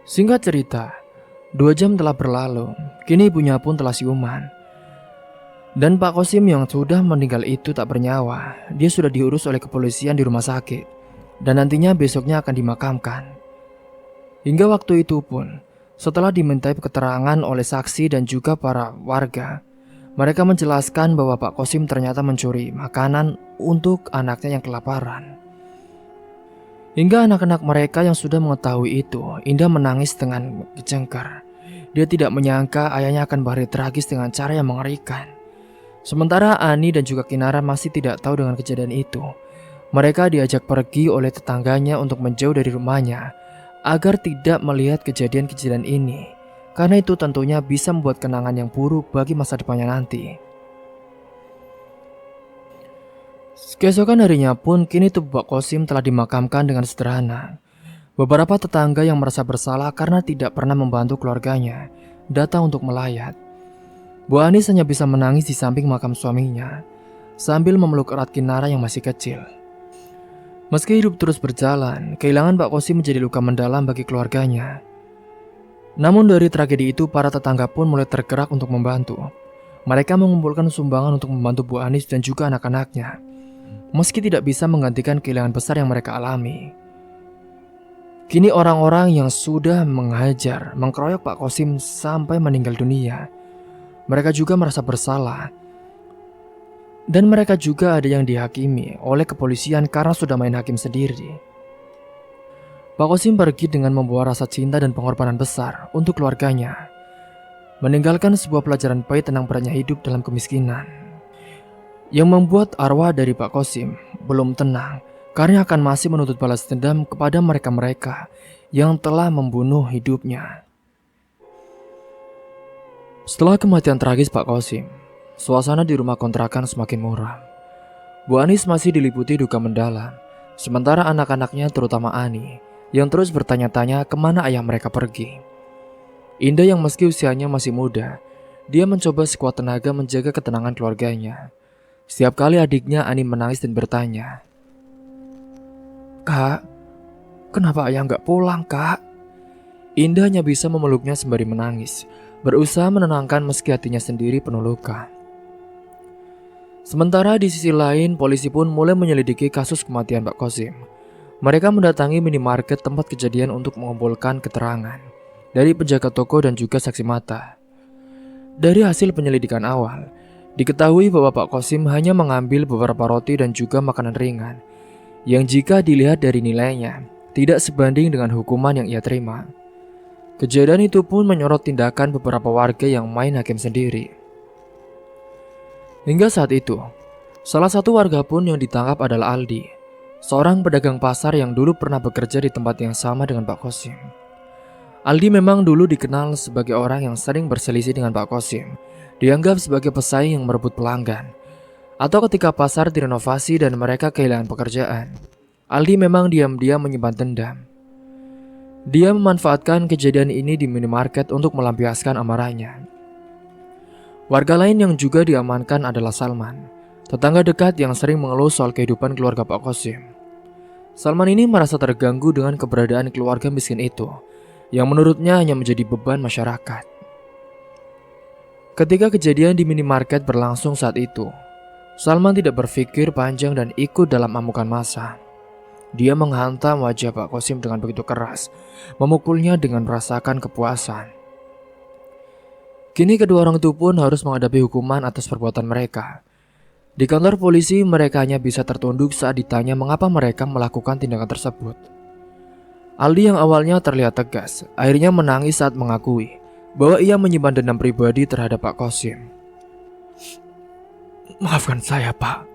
Singkat cerita, 2 jam telah berlalu. Kini ibunya pun telah siuman. Dan Pak Kosim yang sudah meninggal itu tak bernyawa. Dia sudah diurus oleh kepolisian di rumah sakit. Dan nantinya besoknya akan dimakamkan. Hingga waktu itu pun, setelah dimintai keterangan oleh saksi dan juga para warga, mereka menjelaskan bahwa Pak Kosim ternyata mencuri makanan untuk anaknya yang kelaparan. Hingga anak-anak mereka yang sudah mengetahui itu, Indah menangis dengan kejengker. Dia tidak menyangka ayahnya akan berakhir tragis dengan cara yang mengerikan. Sementara Ani dan juga Kinara masih tidak tahu dengan kejadian itu. Mereka diajak pergi oleh tetangganya untuk menjauh dari rumahnya, agar tidak melihat kejadian-kejadian ini, karena itu tentunya bisa membuat kenangan yang buruk bagi masa depannya nanti. Keesokan harinya pun kini tubuh Pak Kosim telah dimakamkan dengan sederhana. Beberapa tetangga yang merasa bersalah karena tidak pernah membantu keluarganya datang untuk melayat. Bu Anis hanya bisa menangis di samping makam suaminya sambil memeluk erat Kinara yang masih kecil. Meski hidup terus berjalan, kehilangan Pak Kosim menjadi luka mendalam bagi keluarganya. Namun dari tragedi itu, para tetangga pun mulai tergerak untuk membantu. Mereka mengumpulkan sumbangan untuk membantu Bu Anis dan juga anak-anaknya. Meski tidak bisa menggantikan kehilangan besar yang mereka alami. Kini orang-orang yang sudah menghajar, mengkeroyok Pak Kosim sampai meninggal dunia, mereka juga merasa bersalah. Dan mereka juga ada yang dihakimi oleh kepolisian karena sudah main hakim sendiri. Pak Kosim pergi dengan membawa rasa cinta dan pengorbanan besar untuk keluarganya, meninggalkan sebuah pelajaran pahit tentang beratnya hidup dalam kemiskinan, yang membuat arwah dari Pak Kosim belum tenang karena akan masih menuntut balas dendam kepada mereka-mereka yang telah membunuh hidupnya. Setelah kematian tragis Pak Kosim, suasana di rumah kontrakan semakin muram. Bu Anis masih diliputi duka mendalam, sementara anak-anaknya terutama Ani yang terus bertanya-tanya kemana ayah mereka pergi. Indah yang meski usianya masih muda, dia mencoba sekuat tenaga menjaga ketenangan keluarganya. Setiap kali adiknya Ani menangis dan bertanya, "Kak, kenapa ayah nggak pulang, Kak?" Indah hanya bisa memeluknya sembari menangis, berusaha menenangkan meski hatinya sendiri penuh luka. Sementara di sisi lain, polisi pun mulai menyelidiki kasus kematian Pak Kosim. Mereka mendatangi minimarket tempat kejadian untuk mengumpulkan keterangan dari penjaga toko dan juga saksi mata. Dari hasil penyelidikan awal, diketahui bahwa Pak Kosim hanya mengambil beberapa roti dan juga makanan ringan, yang jika dilihat dari nilainya, tidak sebanding dengan hukuman yang ia terima. Kejadian itu pun menyorot tindakan beberapa warga yang main hakim sendiri. Hingga saat itu, salah satu warga pun yang ditangkap adalah Aldi, seorang pedagang pasar yang dulu pernah bekerja di tempat yang sama dengan Pak Kosim. Aldi memang dulu dikenal sebagai orang yang sering berselisih dengan Pak Kosim, dianggap sebagai pesaing yang merebut pelanggan. Atau ketika pasar direnovasi dan mereka kehilangan pekerjaan, Aldi memang diam-diam menyimpan dendam. Dia memanfaatkan kejadian ini di minimarket untuk melampiaskan amarahnya. Warga lain yang juga diamankan adalah Salman, tetangga dekat yang sering mengeluh soal kehidupan keluarga Pak Kosim. Salman ini merasa terganggu dengan keberadaan keluarga miskin itu, yang menurutnya hanya menjadi beban masyarakat. Ketika kejadian di minimarket berlangsung saat itu, Salman tidak berpikir panjang dan ikut dalam amukan massa. Dia menghantam wajah Pak Kosim dengan begitu keras, memukulnya dengan merasakan kepuasan. Kini kedua orang itu pun harus menghadapi hukuman atas perbuatan mereka. Di kantor polisi mereka hanya bisa tertunduk saat ditanya mengapa mereka melakukan tindakan tersebut. Aldi yang awalnya terlihat tegas, akhirnya menangis saat mengakui bahwa ia menyimpan dendam pribadi terhadap Pak Kosim. Maafkan saya, Pak.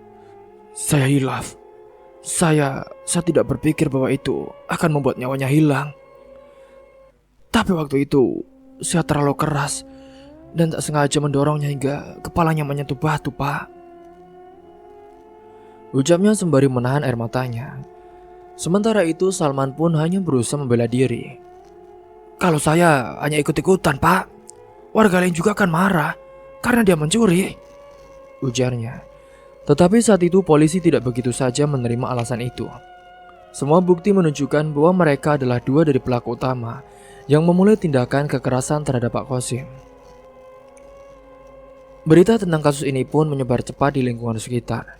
Saya hilaf. Saya tidak berpikir bahwa itu akan membuat nyawanya hilang. Tapi waktu itu saya terlalu keras dan tak sengaja mendorongnya hingga kepalanya menyentuh batu, Pak. Ucapnya sembari menahan air matanya. Sementara itu Salman pun hanya berusaha membela diri. Kalau saya hanya ikut-ikutan, Pak, warga lain juga akan marah karena dia mencuri, ujarnya. Tetapi saat itu polisi tidak begitu saja menerima alasan itu. Semua bukti menunjukkan bahwa mereka adalah dua dari pelaku utama yang memulai tindakan kekerasan terhadap Pak Kosim. Berita tentang kasus ini pun menyebar cepat di lingkungan sekitar.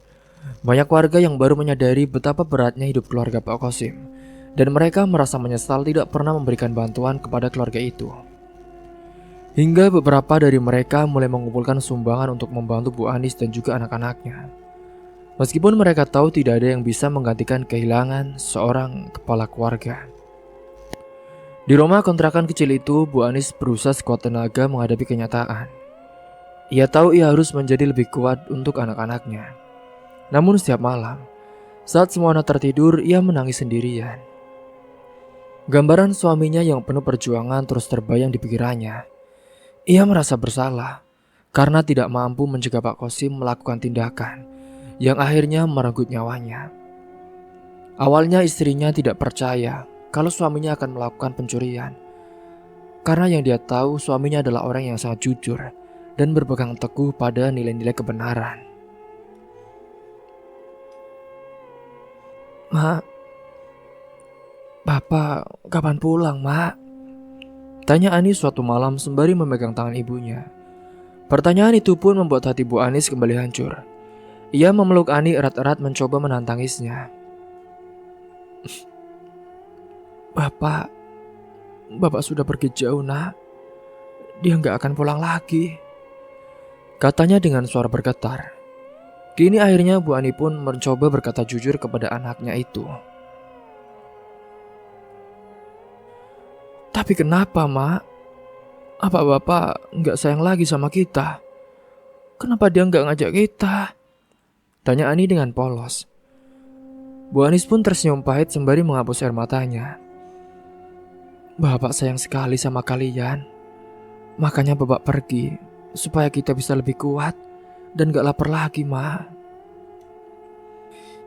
Banyak warga yang baru menyadari betapa beratnya hidup keluarga Pak Kosim, dan mereka merasa menyesal tidak pernah memberikan bantuan kepada keluarga itu. Hingga beberapa dari mereka mulai mengumpulkan sumbangan untuk membantu Bu Anis dan juga anak-anaknya. Meskipun mereka tahu tidak ada yang bisa menggantikan kehilangan seorang kepala keluarga. Di rumah kontrakan kecil itu, Bu Anis berusaha sekuat tenaga menghadapi kenyataan. Ia tahu ia harus menjadi lebih kuat untuk anak-anaknya. Namun setiap malam, saat semua anak tertidur, ia menangis sendirian. Gambaran suaminya yang penuh perjuangan terus terbayang di pikirannya. Ia merasa bersalah karena tidak mampu mencegah Pak Kosim melakukan tindakan yang akhirnya merenggut nyawanya. Awalnya istrinya tidak percaya kalau suaminya akan melakukan pencurian, karena yang dia tahu suaminya adalah orang yang sangat jujur dan berpegang teguh pada nilai-nilai kebenaran. Mak, Bapak kapan pulang, Mak? Tanya Anis suatu malam sembari memegang tangan ibunya. Pertanyaan itu pun membuat hati Bu Anis kembali hancur. Ia memeluk Ani erat-erat mencoba menahan tangisnya. Bapak sudah pergi jauh, Nak. Dia nggak akan pulang lagi, katanya dengan suara bergetar. Kini akhirnya Bu Ani pun mencoba berkata jujur kepada anaknya itu. Tapi kenapa, Mak? Apa Bapak nggak sayang lagi sama kita? Kenapa dia nggak ngajak kita? Tanya Ani dengan polos. Bu Anis pun tersenyum pahit sembari menghapus air matanya. Bapak sayang sekali sama kalian. Makanya Bapak pergi supaya kita bisa lebih kuat dan gak lapar lagi, Ma.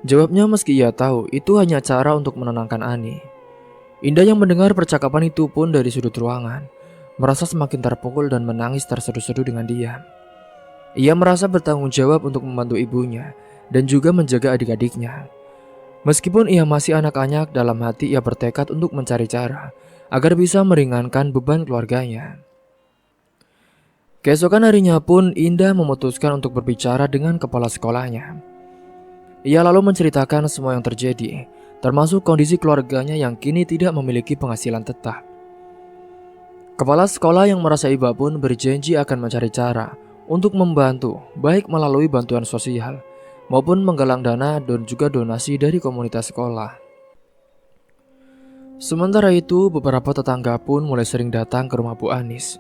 Jawabnya meski ia tahu itu hanya cara untuk menenangkan Ani. Indah yang mendengar percakapan itu pun dari sudut ruangan, merasa semakin terpukul dan menangis terseduh-seduh dengan diam. Ia merasa bertanggung jawab untuk membantu ibunya dan juga menjaga adik-adiknya. Meskipun ia masih anak-anak, dalam hati ia bertekad untuk mencari cara agar bisa meringankan beban keluarganya. Keesokan harinya pun Indah memutuskan untuk berbicara dengan kepala sekolahnya. Ia lalu menceritakan semua yang terjadi, termasuk kondisi keluarganya yang kini tidak memiliki penghasilan tetap. Kepala sekolah yang merasa iba pun berjanji akan mencari cara untuk membantu, baik melalui bantuan sosial maupun menggalang dana dan juga donasi dari komunitas sekolah. Sementara itu, beberapa tetangga pun mulai sering datang ke rumah Bu Anis,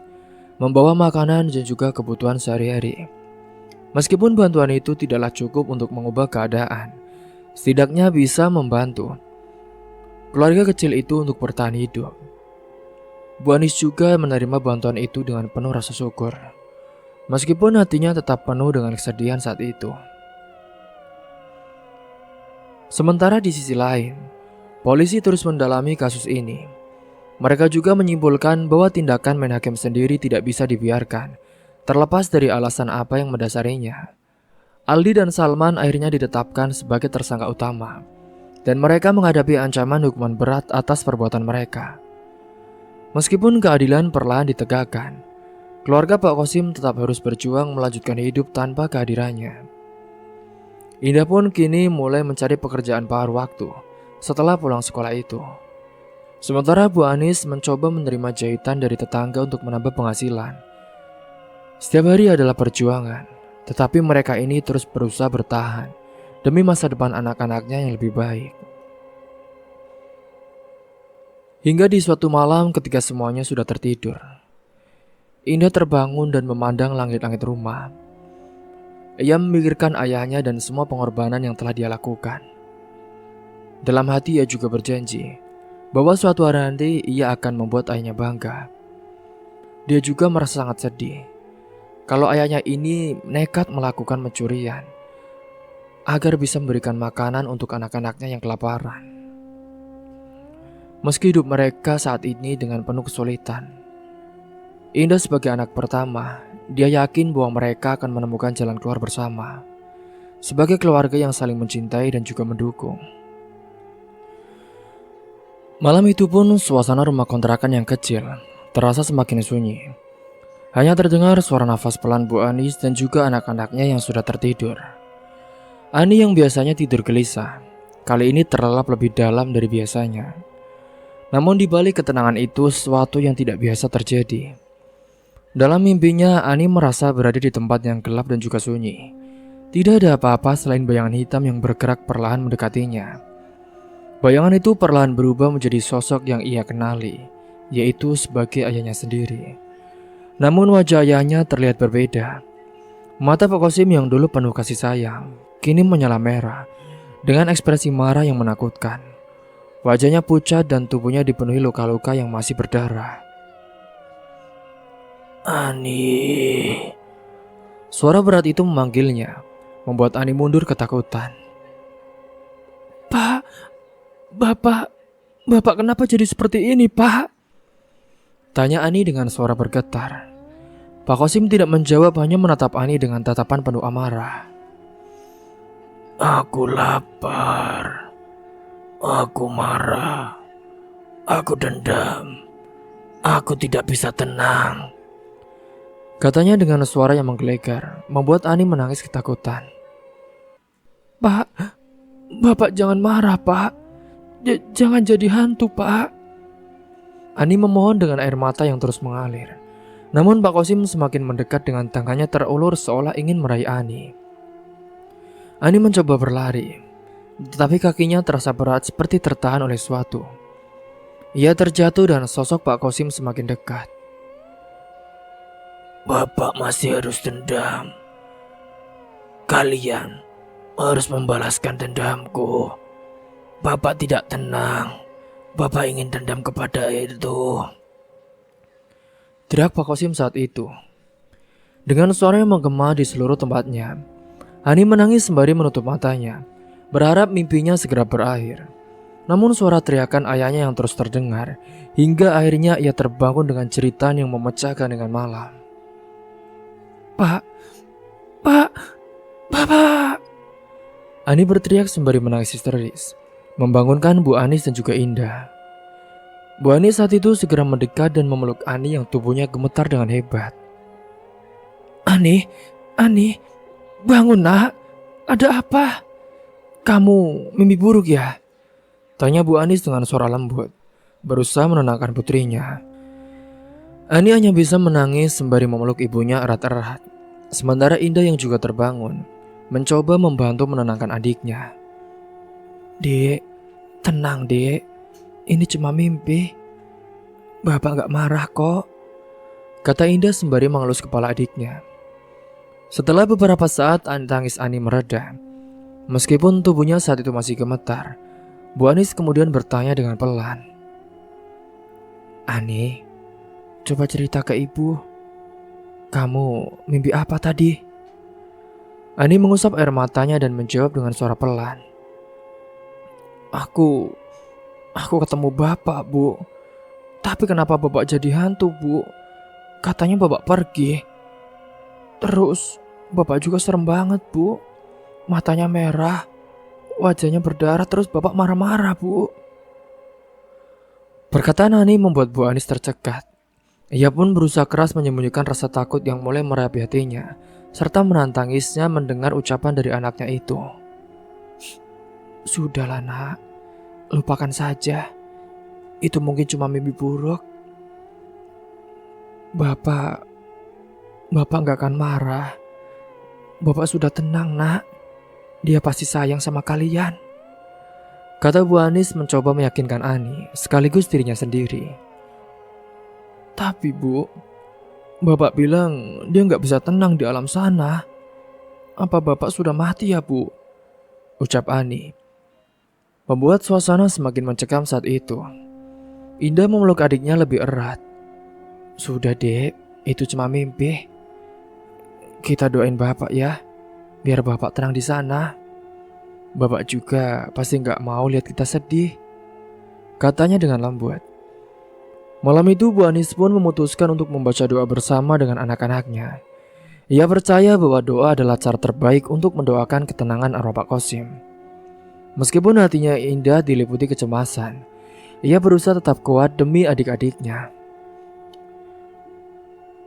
membawa makanan dan juga kebutuhan sehari-hari. Meskipun bantuan itu tidaklah cukup untuk mengubah keadaan, setidaknya bisa membantu keluarga kecil itu untuk bertahan hidup. Bu Anis juga menerima bantuan itu dengan penuh rasa syukur. Meskipun hatinya tetap penuh dengan kesedihan saat itu. Sementara di sisi lain, polisi terus mendalami kasus ini. Mereka juga menyimpulkan bahwa tindakan Menhakim sendiri tidak bisa dibiarkan, terlepas dari alasan apa yang mendasarinya. Aldi dan Salman akhirnya ditetapkan sebagai tersangka utama, dan mereka menghadapi ancaman hukuman berat atas perbuatan mereka. Meskipun keadilan perlahan ditegakkan, keluarga Pak Kosim tetap harus berjuang melanjutkan hidup tanpa kehadirannya. Indah pun kini mulai mencari pekerjaan paruh waktu setelah pulang sekolah itu. Sementara Bu Anis mencoba menerima jahitan dari tetangga untuk menambah penghasilan. Setiap hari adalah perjuangan, tetapi mereka ini terus berusaha bertahan demi masa depan anak-anaknya yang lebih baik. Hingga di suatu malam ketika semuanya sudah tertidur, Indah terbangun dan memandang langit-langit rumah. Ia memikirkan ayahnya dan semua pengorbanan yang telah dia lakukan. Dalam hati ia juga berjanji bahwa suatu hari nanti ia akan membuat ayahnya bangga. Dia juga merasa sangat sedih kalau ayahnya ini nekat melakukan pencurian agar bisa memberikan makanan untuk anak-anaknya yang kelaparan. Meski hidup mereka saat ini dengan penuh kesulitan, Indah sebagai anak pertama, dia yakin bahwa mereka akan menemukan jalan keluar bersama, sebagai keluarga yang saling mencintai dan juga mendukung. Malam itu pun suasana rumah kontrakan yang kecil terasa semakin sunyi. Hanya terdengar suara nafas pelan Bu Anis dan juga anak-anaknya yang sudah tertidur. Ani yang biasanya tidur gelisah, kali ini terlelap lebih dalam dari biasanya. Namun di balik ketenangan itu sesuatu yang tidak biasa terjadi. Dalam mimpinya Ani merasa berada di tempat yang gelap dan juga sunyi. Tidak ada apa-apa selain bayangan hitam yang bergerak perlahan mendekatinya. Bayangan itu perlahan berubah menjadi sosok yang ia kenali, yaitu sebagai ayahnya sendiri. Namun wajah ayahnya terlihat berbeda. Mata Pak Kosim yang dulu penuh kasih sayang, kini menyala merah dengan ekspresi marah yang menakutkan. Wajahnya pucat dan tubuhnya dipenuhi luka-luka yang masih berdarah. Ani. Suara berat itu memanggilnya, membuat Ani mundur ketakutan. Pak, Bapak kenapa jadi seperti ini, Pak? Tanya Ani dengan suara bergetar. Pak Kosim tidak menjawab, hanya menatap Ani dengan tatapan penuh amarah. Aku lapar. Aku marah. Aku dendam. Aku tidak bisa tenang. Katanya dengan suara yang menggelegar, membuat Ani menangis ketakutan. Pak, Bapak jangan marah, Pak. Jangan jadi hantu, Pak. Ani memohon dengan air mata yang terus mengalir. Namun Pak Kosim semakin mendekat dengan tangannya terulur seolah ingin meraih Ani. Ani mencoba berlari, tetapi kakinya terasa berat seperti tertahan oleh sesuatu. Ia terjatuh dan sosok Pak Kosim semakin dekat. Bapak masih harus dendam. Kalian harus membalaskan dendamku. Bapak tidak tenang. Bapak ingin dendam kepada itu. Teriak Pak Kosim saat itu. Dengan suara yang menggema di seluruh tempatnya, Ani menangis sembari menutup matanya, berharap mimpinya segera berakhir. Namun suara teriakan ayahnya yang terus terdengar, hingga akhirnya ia terbangun dengan jeritan yang memecahkan dengan malam. Pak, Bapak. Ani berteriak sembari menangis histeris, membangunkan Bu Anis dan juga Indah. Bu Anis saat itu segera mendekat dan memeluk Ani yang tubuhnya gemetar dengan hebat. Ani, bangun nak, ada apa? Kamu mimpi buruk ya? Tanya Bu Anis dengan suara lembut, berusaha menenangkan putrinya. Ani hanya bisa menangis sembari memeluk ibunya erat-erat. Sementara Indah yang juga terbangun, mencoba membantu menenangkan adiknya. Dek, tenang dek, ini cuma mimpi. Bapak gak marah kok, kata Indah sembari mengelus kepala adiknya. Setelah beberapa saat tangis Ani mereda. Meskipun tubuhnya saat itu masih gemetar, Bu Anis kemudian bertanya dengan pelan. Ani, Coba cerita ke ibu. Kamu mimpi apa tadi? Ani mengusap air matanya dan menjawab dengan suara pelan. Aku ketemu bapak, Bu. Tapi kenapa bapak jadi hantu, Bu? Katanya bapak pergi. Terus bapak juga serem banget, Bu. Matanya merah, wajahnya berdarah, terus bapak marah-marah, Bu. Perkataan Ani membuat Bu Anis tercekat. Ia pun berusaha keras menyembunyikan rasa takut yang mulai merapi hatinya, serta menahan tangisnya mendengar ucapan dari anaknya itu. Sudahlah nak, lupakan saja. Itu mungkin cuma mimpi buruk. Bapak gak akan marah. Bapak sudah tenang nak. Dia pasti sayang sama kalian. Kata Bu Anis mencoba meyakinkan Ani, sekaligus dirinya sendiri. Tapi Bu, bapak bilang dia gak bisa tenang di alam sana. Apa bapak sudah mati ya Bu? Ucap Ani. Membuat suasana semakin mencekam saat itu. Indah memeluk adiknya lebih erat. Sudah dek, itu cuma mimpi. Kita doain bapak ya, biar bapak tenang di sana. Bapak juga pasti gak mau lihat kita sedih, katanya dengan lembut. Malam itu Bu Anis pun memutuskan untuk membaca doa bersama dengan anak-anaknya. Ia percaya bahwa doa adalah cara terbaik untuk mendoakan ketenangan arwah Pak Qasim. Meskipun hatinya Indah diliputi kecemasan, ia berusaha tetap kuat demi adik-adiknya.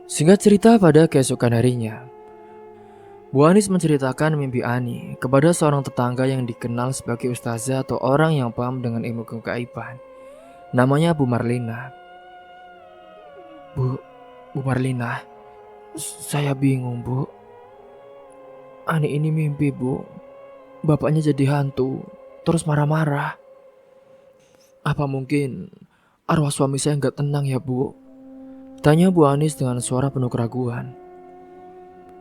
Singkat cerita, pada keesokan harinya, Bu Anis menceritakan mimpi Ani kepada seorang tetangga yang dikenal sebagai ustazah atau orang yang paham dengan ilmu kegaiban. Namanya Bu Marlina. Bu Marlina, saya bingung Bu. Ani ini mimpi Bu, bapaknya jadi hantu, terus marah-marah. Apa mungkin arwah suami saya nggak tenang ya Bu? Tanya Bu Anis dengan suara penuh keraguan.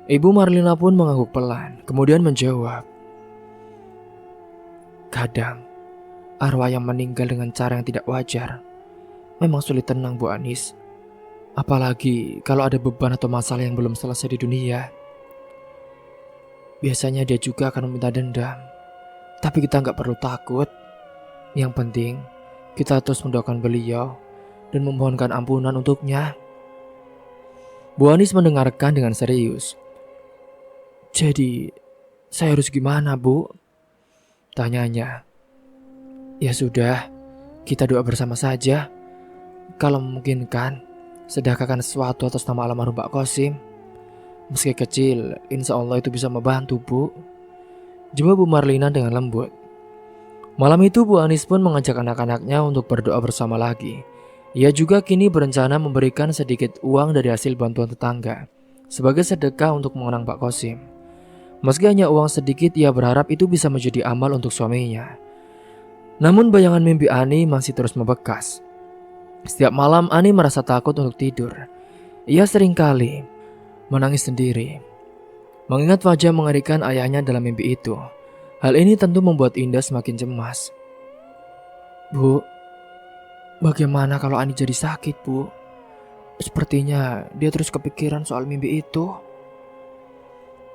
Ibu Marlina pun mengangguk pelan, kemudian menjawab. Kadang, arwah yang meninggal dengan cara yang tidak wajar memang sulit tenang Bu Anis. Apalagi kalau ada beban atau masalah yang belum selesai di dunia. Biasanya dia juga akan meminta dendam. Tapi kita nggak perlu takut. Yang penting, kita terus mendoakan beliau dan memohonkan ampunan untuknya. Bu Anis mendengarkan dengan serius. Jadi, saya harus gimana Bu? Tanyanya. Ya sudah, kita doa bersama saja. Kalau memungkinkan, sedekahkan sesuatu atas nama almarhum Pak Qasim. Meski kecil, insya Allah itu bisa membantu Bu. Jawab Bu Marlina dengan lembut. Malam itu Bu Anis pun mengajak anak-anaknya untuk berdoa bersama lagi. Ia juga kini berencana memberikan sedikit uang dari hasil bantuan tetangga sebagai sedekah untuk mengenang Pak Qasim. Meski hanya uang sedikit, ia berharap itu bisa menjadi amal untuk suaminya. Namun bayangan mimpi Ani masih terus membekas. Setiap malam Ani merasa takut untuk tidur. Ia seringkali menangis sendiri, mengingat wajah mengerikan ayahnya dalam mimpi itu. Hal ini tentu membuat Indah semakin cemas. Bu, bagaimana kalau Ani jadi sakit Bu? Sepertinya dia terus kepikiran soal mimpi itu.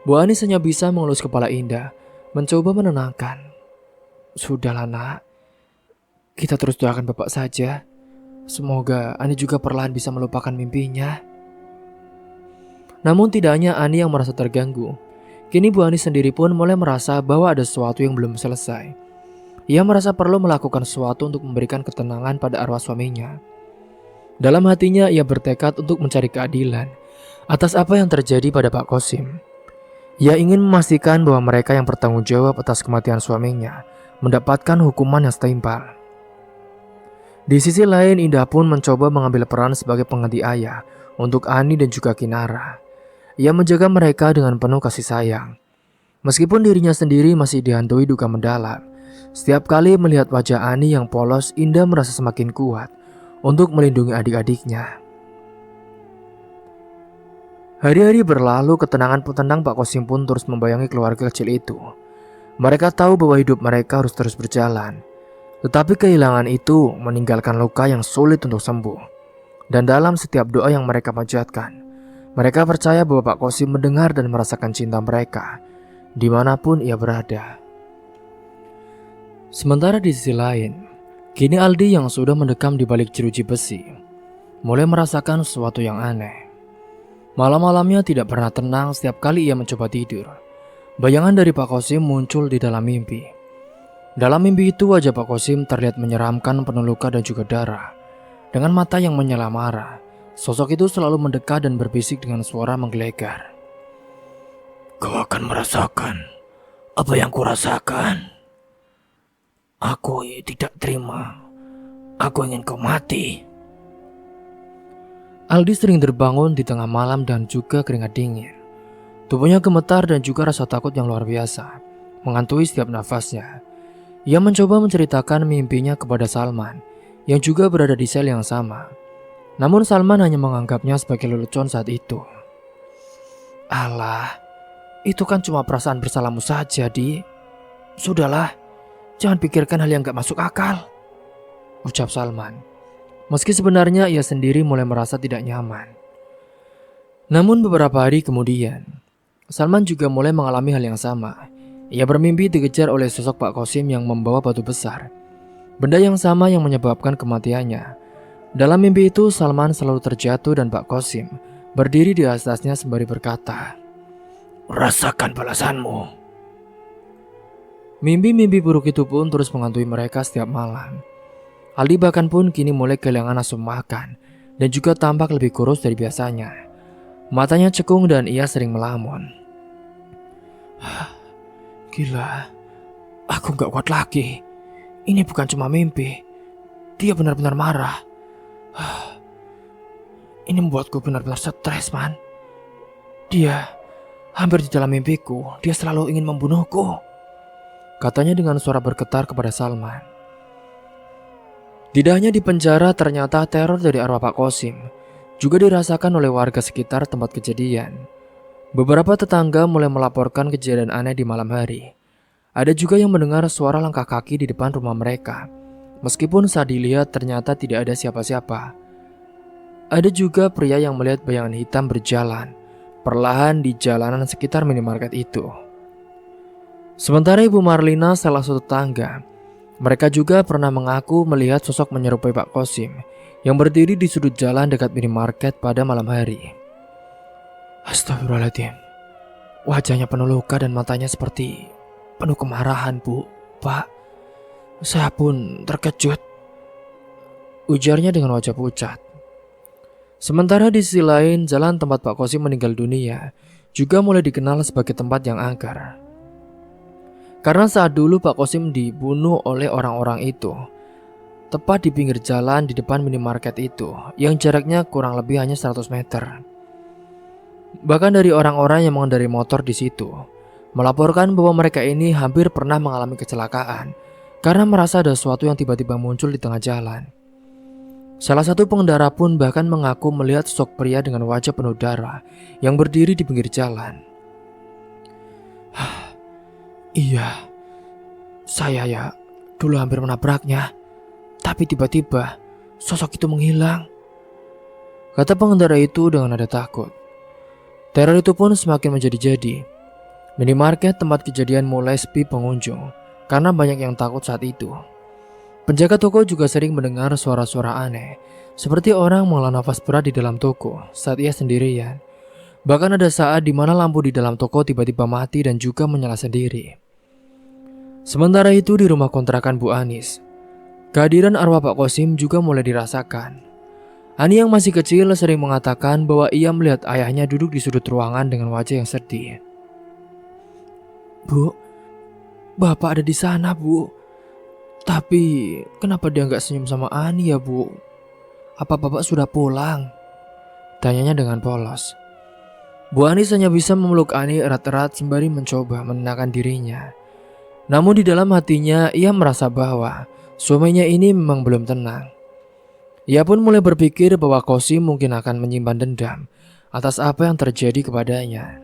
Bu Anis hanya bisa mengelus kepala Indah, mencoba menenangkan. Sudahlah nak, kita terus doakan bapak saja. Semoga Ani juga perlahan bisa melupakan mimpinya. Namun tidak hanya Ani yang merasa terganggu. Kini Bu Anis sendiri pun mulai merasa bahwa ada sesuatu yang belum selesai. Ia merasa perlu melakukan sesuatu untuk memberikan ketenangan pada arwah suaminya. Dalam hatinya ia bertekad untuk mencari keadilan atas apa yang terjadi pada Pak Qasim. Ia ingin memastikan bahwa mereka yang bertanggung jawab atas kematian suaminya mendapatkan hukuman yang setimpal. Di sisi lain, Indah pun mencoba mengambil peran sebagai pengganti ayah untuk Ani dan juga Kinara. Ia menjaga mereka dengan penuh kasih sayang. Meskipun dirinya sendiri masih dihantui duka mendalam, setiap kali melihat wajah Ani yang polos, Indah merasa semakin kuat untuk melindungi adik-adiknya. Hari-hari berlalu, ketenangan petendang Pak Qasim pun terus membayangi keluarga kecil itu. Mereka tahu bahwa hidup mereka harus terus berjalan. Tetapi kehilangan itu meninggalkan luka yang sulit untuk sembuh. Dan dalam setiap doa yang mereka panjatkan, mereka percaya bahwa Pak Kosim mendengar dan merasakan cinta mereka dimanapun ia berada. Sementara di sisi lain, kini Aldi yang sudah mendekam di balik jeruji besi mulai merasakan sesuatu yang aneh. Malam-malamnya tidak pernah tenang setiap kali ia mencoba tidur. Bayangan dari Pak Kosim muncul di dalam mimpi. Dalam mimpi itu wajah Pak Kosim terlihat menyeramkan, penuh luka dan juga darah. Dengan mata yang menyala marah, sosok itu selalu mendekat dan berbisik dengan suara menggelegar. "Kau akan merasakan apa yang kurasakan. Aku tidak terima. Aku ingin kau mati." Aldi sering terbangun di tengah malam dan juga keringat dingin. Tubuhnya gemetar dan juga rasa takut yang luar biasa menghantui setiap nafasnya. Ia mencoba menceritakan mimpinya kepada Salman yang juga berada di sel yang sama. Namun Salman hanya menganggapnya sebagai lelucon saat itu. "Alah, itu kan cuma perasaan bersalahmu saja, Di. Sudahlah, jangan pikirkan hal yang gak masuk akal," ucap Salman. Meski sebenarnya ia sendiri mulai merasa tidak nyaman. Namun beberapa hari kemudian, Salman juga mulai mengalami hal yang sama. Ia bermimpi dikejar oleh sosok Pak Kosim yang membawa batu besar. Benda yang sama yang menyebabkan kematiannya. Dalam mimpi itu Salman selalu terjatuh dan Pak Kosim berdiri di atasnya sembari berkata, "Rasakan balasanmu." Mimpi-mimpi buruk itu pun terus menghantui mereka setiap malam. Aldi bahkan pun kini mulai kehilangan nafsu makan dan juga tampak lebih kurus dari biasanya. Matanya cekung dan ia sering melamun. "Gila, aku gak kuat lagi. Ini bukan cuma mimpi. Dia benar-benar marah. Ini membuatku benar-benar stres, man. Dia hampir di dalam mimpiku. Dia selalu ingin membunuhku," katanya dengan suara bergetar kepada Salman. Tidak hanya di penjara, ternyata teror dari arwah Pak Kosim juga dirasakan oleh warga sekitar tempat kejadian. Beberapa tetangga mulai melaporkan kejadian aneh di malam hari. Ada juga yang mendengar suara langkah kaki di depan rumah mereka. Meskipun saat dilihat ternyata tidak ada siapa-siapa. Ada juga pria yang melihat bayangan hitam berjalan perlahan di jalanan sekitar minimarket itu. Sementara Ibu Marlina, salah satu tetangga, mereka juga pernah mengaku melihat sosok menyerupai Pak Kosim yang berdiri di sudut jalan dekat minimarket pada malam hari. "Astagfirullahaladzim, wajahnya penuh luka dan matanya seperti penuh kemarahan, Bu. Pak, saya pun terkejut," ujarnya dengan wajah pucat. Sementara di sisi lain, jalan tempat Pak Kosim meninggal dunia juga mulai dikenal sebagai tempat yang angker. Karena saat dulu Pak Kosim dibunuh oleh orang-orang itu, tepat di pinggir jalan di depan minimarket itu, yang jaraknya kurang lebih hanya 100 meter. Bahkan dari orang-orang yang mengendarai motor di situ, melaporkan bahwa mereka ini hampir pernah mengalami kecelakaan karena merasa ada sesuatu yang tiba-tiba muncul di tengah jalan. Salah satu pengendara pun bahkan mengaku melihat sosok pria dengan wajah penuh darah yang berdiri di pinggir jalan. "Iya, saya dulu hampir menabraknya, tapi tiba-tiba sosok itu menghilang," kata pengendara itu dengan nada takut. Teror itu pun semakin menjadi-jadi. Minimarket tempat kejadian mulai sepi pengunjung karena banyak yang takut saat itu. Penjaga toko juga sering mendengar suara-suara aneh, seperti orang menghela nafas berat di dalam toko saat ia sendirian. Bahkan ada saat di mana lampu di dalam toko tiba-tiba mati dan juga menyala sendiri. Sementara itu di rumah kontrakan Bu Anis, kehadiran arwah Pak Kosim juga mulai dirasakan. Ani yang masih kecil sering mengatakan bahwa ia melihat ayahnya duduk di sudut ruangan dengan wajah yang sedih. "Bu, Bapak ada di sana, Bu. Tapi kenapa dia nggak senyum sama Ani ya, Bu? Apa Bapak sudah pulang?" tanyanya dengan polos. Bu Anis hanya bisa memeluk Ani erat-erat sembari mencoba menenangkan dirinya. Namun di dalam hatinya ia merasa bahwa suaminya ini memang belum tenang. Ia pun mulai berpikir bahwa Kosim mungkin akan menyimpan dendam atas apa yang terjadi kepadanya.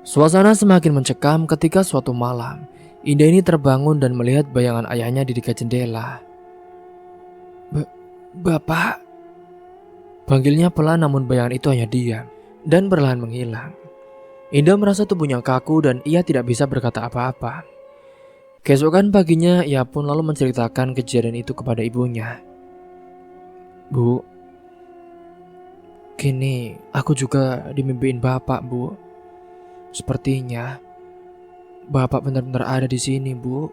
Suasana semakin mencekam ketika suatu malam Indah ini terbangun dan melihat bayangan ayahnya di dekat jendela. Bapak. Panggilnya pelan namun bayangan itu hanya diam dan perlahan menghilang. Indah merasa tubuhnya kaku dan ia tidak bisa berkata apa-apa. Keesokan paginya ia pun lalu menceritakan kejadian itu kepada ibunya. Bu, kini aku juga dimimpiin Bapak, Bu. Sepertinya Bapak benar-benar ada di sini, Bu.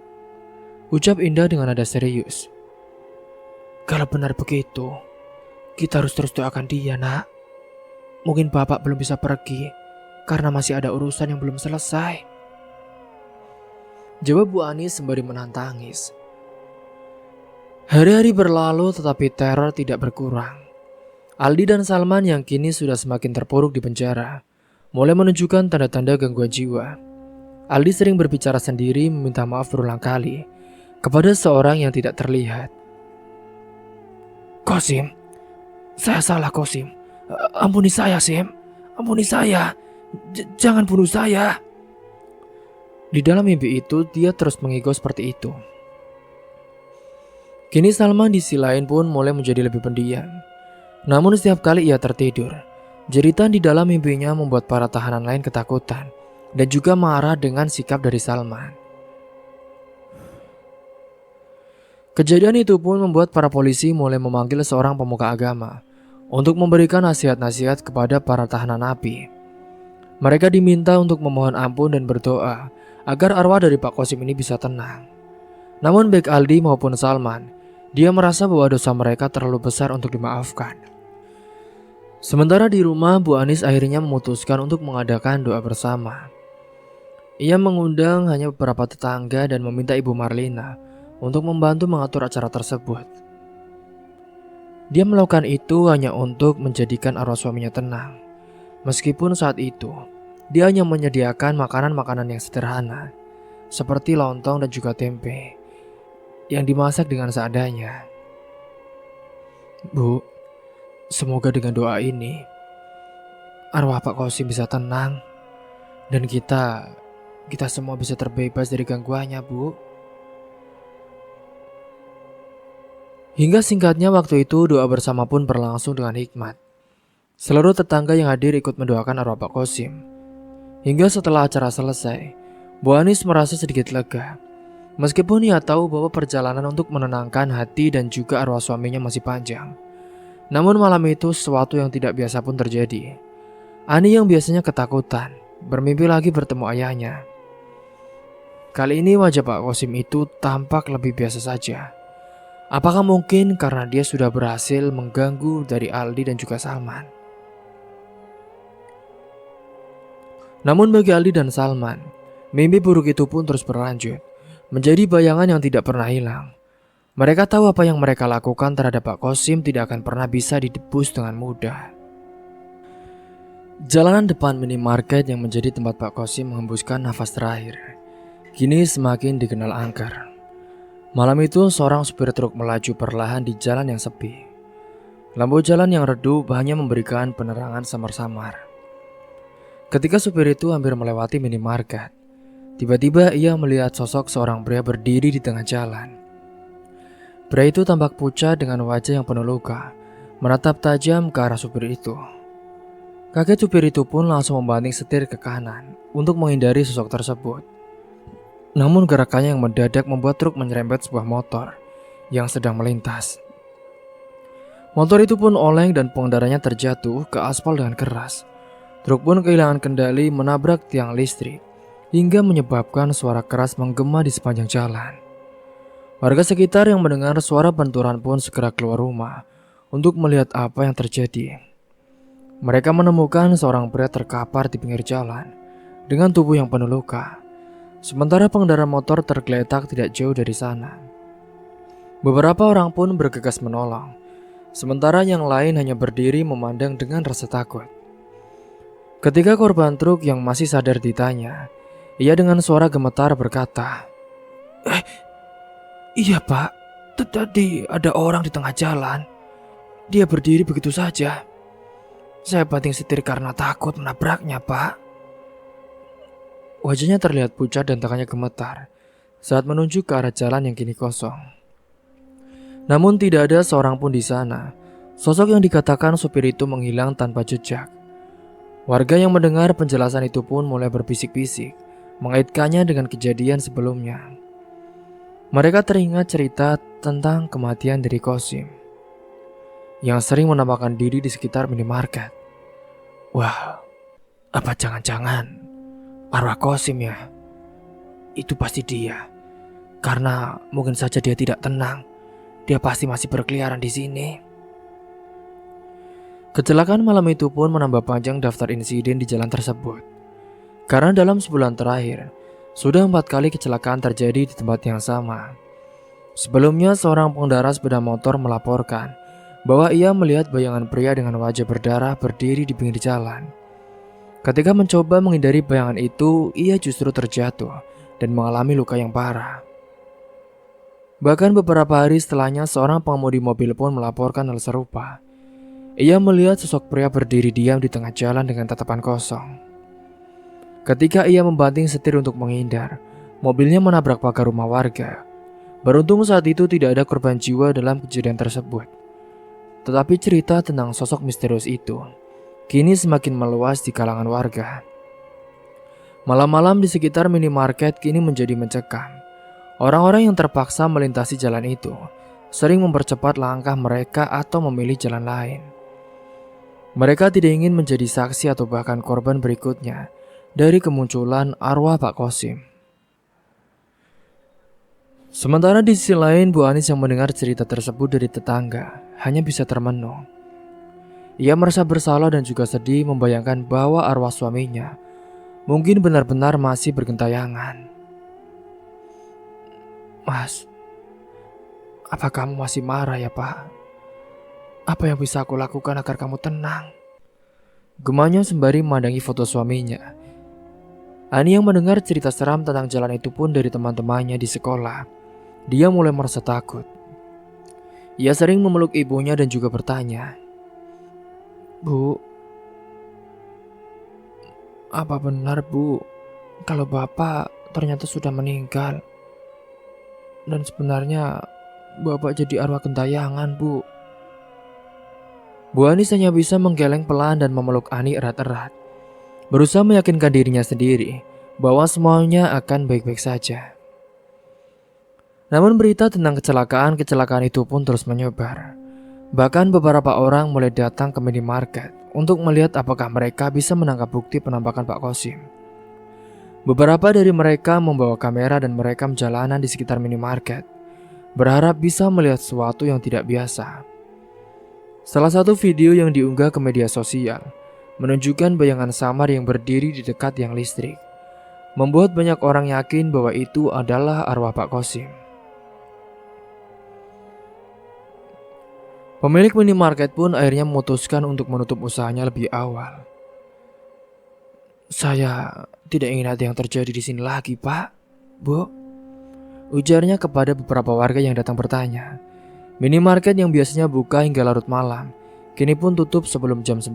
Ucap Indah dengan nada serius. Kalau benar begitu, kita harus terus doakan dia, Nak. Mungkin Bapak belum bisa pergi karena masih ada urusan yang belum selesai. Jawab Bu Anis sembari menahan tangis. Hari-hari berlalu tetapi teror tidak berkurang. Aldi dan Salman yang kini sudah semakin terpuruk di penjara mulai menunjukkan tanda-tanda gangguan jiwa. Aldi sering berbicara sendiri meminta maaf berulang kali kepada seorang yang tidak terlihat. Kosim, saya salah Kosim. Ampuni saya, Sim. Ampuni saya. Jangan bunuh saya. Di dalam mimpi itu dia terus mengigau seperti itu. Kini Salman di sisi lain pun mulai menjadi lebih pendiam. Namun setiap kali ia tertidur, jeritan di dalam mimpinya membuat para tahanan lain ketakutan dan juga marah dengan sikap dari Salman. Kejadian itu pun membuat para polisi mulai memanggil seorang pemuka agama untuk memberikan nasihat-nasihat kepada para tahanan napi. Mereka diminta untuk memohon ampun dan berdoa agar arwah dari Pak Kosim ini bisa tenang. Namun baik Aldi maupun Salman, dia merasa bahwa dosa mereka terlalu besar untuk dimaafkan. Sementara di rumah, Bu Anis akhirnya memutuskan untuk mengadakan doa bersama. Ia mengundang hanya beberapa tetangga dan meminta Ibu Marlina untuk membantu mengatur acara tersebut. Dia melakukan itu hanya untuk menjadikan arwah suaminya tenang. Meskipun saat itu, dia hanya menyediakan makanan-makanan yang sederhana, seperti lontong dan juga tempe, yang dimasak dengan seadanya. Bu, semoga dengan doa ini, arwah Pak Kosim bisa tenang, dan kita semua bisa terbebas dari gangguannya, Bu. Hingga singkatnya waktu itu doa bersama pun berlangsung dengan hikmat. Seluruh tetangga yang hadir ikut mendoakan arwah Pak Kosim. Hingga setelah acara selesai, Bu Anis merasa sedikit lega. Meskipun ia tahu bahwa perjalanan untuk menenangkan hati dan juga arwah suaminya masih panjang. Namun malam itu sesuatu yang tidak biasa pun terjadi. Ani yang biasanya ketakutan, bermimpi lagi bertemu ayahnya. Kali ini wajah Pak Kosim itu tampak lebih biasa saja. Apakah mungkin karena dia sudah berhasil mengganggu dari Aldi dan juga Salman? Namun bagi Aldi dan Salman, mimpi buruk itu pun terus berlanjut, menjadi bayangan yang tidak pernah hilang. Mereka tahu apa yang mereka lakukan terhadap Pak Kosim tidak akan pernah bisa ditebus dengan mudah. Jalanan depan minimarket yang menjadi tempat Pak Kosim menghembuskan nafas terakhir, kini semakin dikenal angker. Malam itu seorang supir truk melaju perlahan di jalan yang sepi. Lampu jalan yang redup hanya memberikan penerangan samar-samar. Ketika supir itu hampir melewati minimarket, tiba-tiba ia melihat sosok seorang pria berdiri di tengah jalan. Pria itu tampak pucat dengan wajah yang penuh luka, menatap tajam ke arah supir itu. Kaget supir itu pun langsung membanting setir ke kanan untuk menghindari sosok tersebut. Namun gerakannya yang mendadak membuat truk menyerempet sebuah motor yang sedang melintas. Motor itu pun oleng dan pengendaranya terjatuh ke aspal dengan keras. Truk pun kehilangan kendali menabrak tiang listrik hingga menyebabkan suara keras menggema di sepanjang jalan. Warga sekitar yang mendengar suara benturan pun segera keluar rumah untuk melihat apa yang terjadi. Mereka menemukan seorang pria terkapar di pinggir jalan dengan tubuh yang penuh luka. Sementara pengendara motor tergeletak tidak jauh dari sana. Beberapa orang pun bergegas menolong, sementara yang lain hanya berdiri memandang dengan rasa takut. Ketika korban truk yang masih sadar ditanya, ia dengan suara gemetar berkata, Iya Pak, tadi ada orang di tengah jalan. Dia berdiri begitu saja. Saya banting setir karena takut menabraknya, Pak. Wajahnya terlihat pucat dan tangannya gemetar saat menunjuk ke arah jalan yang kini kosong. Namun tidak ada seorang pun di sana. Sosok yang dikatakan supir itu menghilang tanpa jejak. Warga yang mendengar penjelasan itu pun mulai berbisik-bisik, mengaitkannya dengan kejadian sebelumnya. Mereka teringat cerita tentang kematian dari Qasim yang sering menampakkan diri di sekitar minimarket. Wah, apa jangan-jangan arwah Qasim ya? Itu pasti dia. Karena mungkin saja dia tidak tenang. Dia pasti masih berkeliaran di sini. Kecelakaan malam itu pun menambah panjang daftar insiden di jalan tersebut. Karena dalam sebulan terakhir, sudah 4 kali kecelakaan terjadi di tempat yang sama. Sebelumnya seorang pengendara sepeda motor melaporkan bahwa ia melihat bayangan pria dengan wajah berdarah berdiri di pinggir jalan. Ketika mencoba menghindari bayangan itu, ia justru terjatuh dan mengalami luka yang parah. Bahkan beberapa hari setelahnya seorang pengemudi mobil pun melaporkan hal serupa. Ia melihat sosok pria berdiri diam di tengah jalan dengan tatapan kosong. Ketika ia membanting setir untuk menghindar, mobilnya menabrak pagar rumah warga. Beruntung saat itu tidak ada korban jiwa dalam kejadian tersebut. Tetapi cerita tentang sosok misterius itu kini semakin meluas di kalangan warga. Malam-malam di sekitar minimarket kini menjadi mencekam. Orang-orang yang terpaksa melintasi jalan itu sering mempercepat langkah mereka atau memilih jalan lain. Mereka tidak ingin menjadi saksi atau bahkan korban berikutnya dari kemunculan arwah Pak Qasim. Sementara di sisi lain, Bu Anis yang mendengar cerita tersebut dari tetangga hanya bisa termenung. Ia merasa bersalah dan juga sedih membayangkan bahwa arwah suaminya mungkin benar-benar masih bergentayangan. Mas, apa kamu masih marah ya Pak? Apa yang bisa aku lakukan agar kamu tenang? Gemanya sembari memandangi foto suaminya. Ani yang mendengar cerita seram tentang jalan itu pun dari teman-temannya di sekolah. Dia mulai merasa takut. Ia sering memeluk ibunya dan juga bertanya, Bu, apa benar Bu, kalau Bapak ternyata sudah meninggal? Dan sebenarnya Bapak jadi arwah gentayangan, Bu. Bu Anis hanya bisa menggeleng pelan dan memeluk Ani erat-erat, berusaha meyakinkan dirinya sendiri bahwa semuanya akan baik-baik saja. Namun berita tentang kecelakaan itu pun terus menyebar. Bahkan beberapa orang mulai datang ke minimarket untuk melihat apakah mereka bisa menangkap bukti penampakan Pak Qasim. Beberapa dari mereka membawa kamera dan merekam jalanan di sekitar minimarket, berharap bisa melihat sesuatu yang tidak biasa. Salah satu video yang diunggah ke media sosial menunjukkan bayangan samar yang berdiri di dekat tiang listrik, membuat banyak orang yakin bahwa itu adalah arwah Pak Qasim. Pemilik minimarket pun akhirnya memutuskan untuk menutup usahanya lebih awal. Saya tidak ingin ada yang terjadi di sini lagi, Pak, Bu, ujarnya kepada beberapa warga yang datang bertanya. Minimarket yang biasanya buka hingga larut malam, kini pun tutup sebelum jam 9,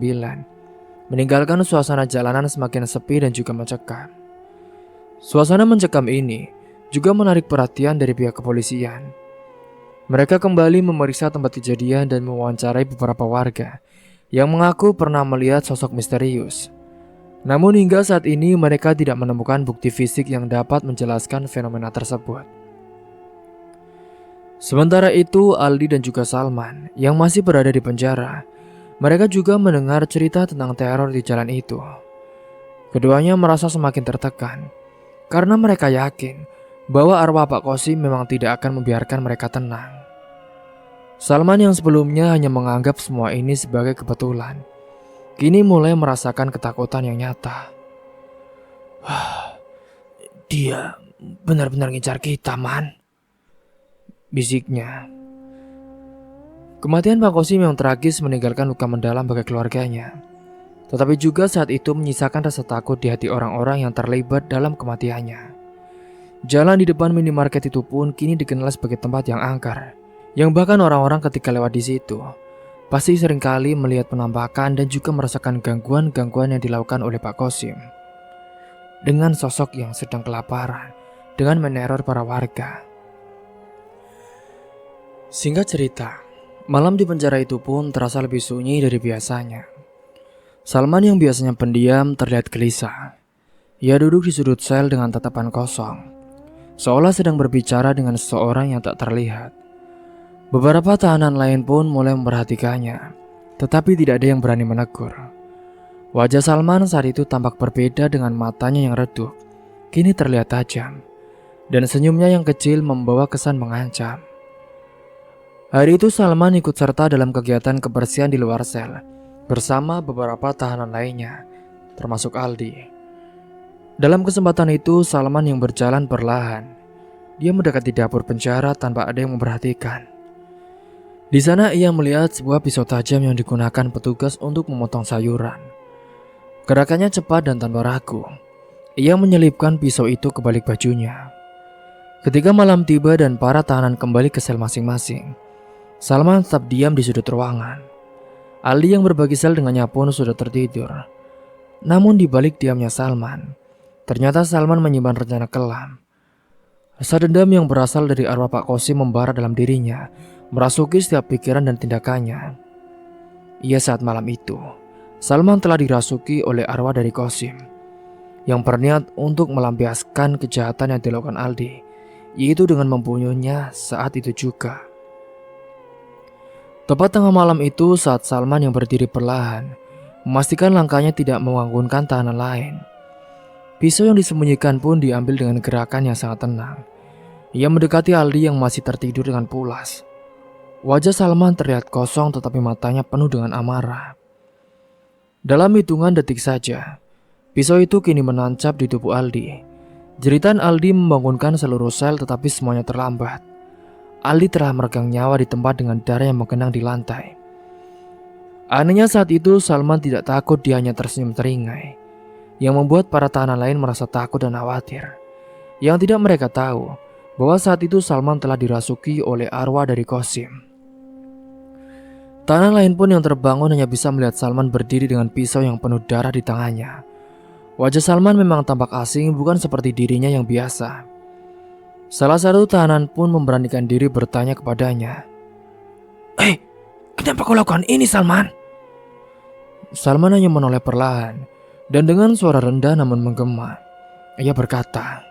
meninggalkan suasana jalanan semakin sepi dan juga mencekam. Suasana mencekam ini juga menarik perhatian dari pihak kepolisian. Mereka kembali memeriksa tempat kejadian dan mewawancarai beberapa warga yang mengaku pernah melihat sosok misterius. Namun hingga saat ini mereka tidak menemukan bukti fisik yang dapat menjelaskan fenomena tersebut. Sementara itu, Aldi dan juga Salman yang masih berada di penjara, mereka juga mendengar cerita tentang teror di jalan itu. Keduanya merasa semakin tertekan karena mereka yakin bahwa arwah Pak Qasim memang tidak akan membiarkan mereka tenang. Salman yang sebelumnya hanya menganggap semua ini sebagai kebetulan, kini mulai merasakan ketakutan yang nyata. Dia benar-benar ngincar kita, Man, bisiknya. Kematian Pak Qasim yang tragis meninggalkan luka mendalam bagi keluarganya, tetapi juga saat itu menyisakan rasa takut di hati orang-orang yang terlibat dalam kematiannya. Jalan di depan minimarket itu pun kini dikenal sebagai tempat yang angker, yang bahkan orang-orang ketika lewat di situ pasti seringkali melihat penampakan dan juga merasakan gangguan-gangguan yang dilakukan oleh Pak Qasim dengan sosok yang sedang kelaparan dengan meneror para warga. Singkat cerita, malam di penjara itu pun terasa lebih sunyi dari biasanya. Salman yang biasanya pendiam terlihat gelisah. Ia duduk di sudut sel dengan tatapan kosong, seolah sedang berbicara dengan seseorang yang tak terlihat. Beberapa tahanan lain pun mulai memperhatikannya, tetapi tidak ada yang berani menegur. Wajah Salman saat itu tampak berbeda dengan matanya yang redup, kini terlihat tajam, dan senyumnya yang kecil membawa kesan mengancam. Hari itu Salman ikut serta dalam kegiatan kebersihan di luar sel bersama beberapa tahanan lainnya, termasuk Aldi. Dalam kesempatan itu Salman yang berjalan perlahan. Dia mendekati dapur penjara tanpa ada yang memperhatikan. Di sana ia melihat sebuah pisau tajam yang digunakan petugas untuk memotong sayuran. Gerakannya cepat dan tanpa ragu. Ia menyelipkan pisau itu ke balik bajunya. Ketika malam tiba dan para tahanan kembali ke sel masing-masing, Salman tetap diam di sudut ruangan. Aldi yang berbagi sel dengannya pun sudah tertidur. Namun di balik diamnya Salman, ternyata Salman menyimpan rencana kelam. Rasa dendam yang berasal dari arwah Pak Qasim membara dalam dirinya, merasuki setiap pikiran dan tindakannya. Ia saat malam itu, Salman telah dirasuki oleh arwah dari Qasim, yang berniat untuk melampiaskan kejahatan yang dilakukan Aldi, yaitu dengan membunuhnya saat itu juga. Tepat tengah malam itu saat Salman yang berdiri perlahan, memastikan langkahnya tidak menganggunkan tahanan lain. Pisau yang disembunyikan pun diambil dengan gerakan yang sangat tenang. Ia mendekati Aldi yang masih tertidur dengan pulas. Wajah Salman terlihat kosong tetapi matanya penuh dengan amarah. Dalam hitungan detik saja, pisau itu kini menancap di tubuh Aldi. Jeritan Aldi membangunkan seluruh sel tetapi semuanya terlambat. Aldi telah meregang nyawa di tempat dengan darah yang menggenang di lantai. Anehnya saat itu Salman tidak takut, dia hanya tersenyum teringai, yang membuat para tahanan lain merasa takut dan khawatir. Yang tidak mereka tahu bahwa saat itu Salman telah dirasuki oleh arwah dari Qasim. Tahanan lain pun yang terbangun hanya bisa melihat Salman berdiri dengan pisau yang penuh darah di tangannya. Wajah Salman memang tampak asing, bukan seperti dirinya yang biasa. Salah satu tahanan pun memberanikan diri bertanya kepadanya, kenapa kau lakukan ini, Salman?" Salman hanya menoleh perlahan, dan dengan suara rendah namun menggema, ia berkata,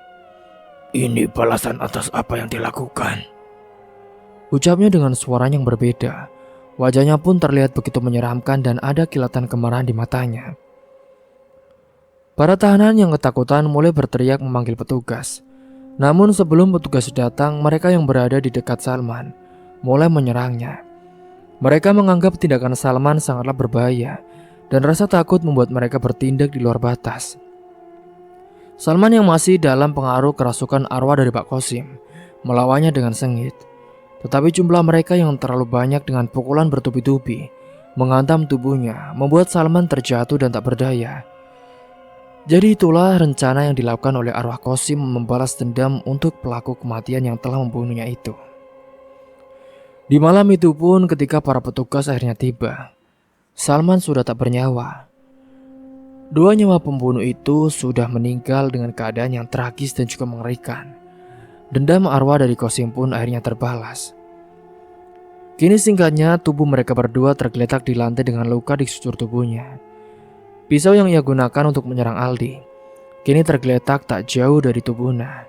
"Ini balasan atas apa yang dilakukan." Ucapnya dengan suara yang berbeda. Wajahnya pun terlihat begitu menyeramkan dan ada kilatan kemarahan di matanya. Para tahanan yang ketakutan mulai berteriak memanggil petugas. Namun sebelum petugas datang, mereka yang berada di dekat Salman mulai menyerangnya. Mereka menganggap tindakan Salman sangatlah berbahaya dan rasa takut membuat mereka bertindak di luar batas. Salman yang masih dalam pengaruh kerasukan arwah dari Pak Qasim melawannya dengan sengit. Tetapi jumlah mereka yang terlalu banyak dengan pukulan bertubi-tubi menghantam tubuhnya membuat Salman terjatuh dan tak berdaya. Jadi itulah rencana yang dilakukan oleh arwah Qasim membalas dendam untuk pelaku kematian yang telah membunuhnya itu. Di malam itu pun ketika para petugas akhirnya tiba, Salman sudah tak bernyawa. Dua nyawa pembunuh itu sudah meninggal dengan keadaan yang tragis dan juga mengerikan. Dendam arwah dari Qasim pun akhirnya terbalas. Kini singkatnya tubuh mereka berdua tergeletak di lantai dengan luka di sekujur tubuhnya. Pisau yang ia gunakan untuk menyerang Aldi kini tergeletak tak jauh dari tubuhnya.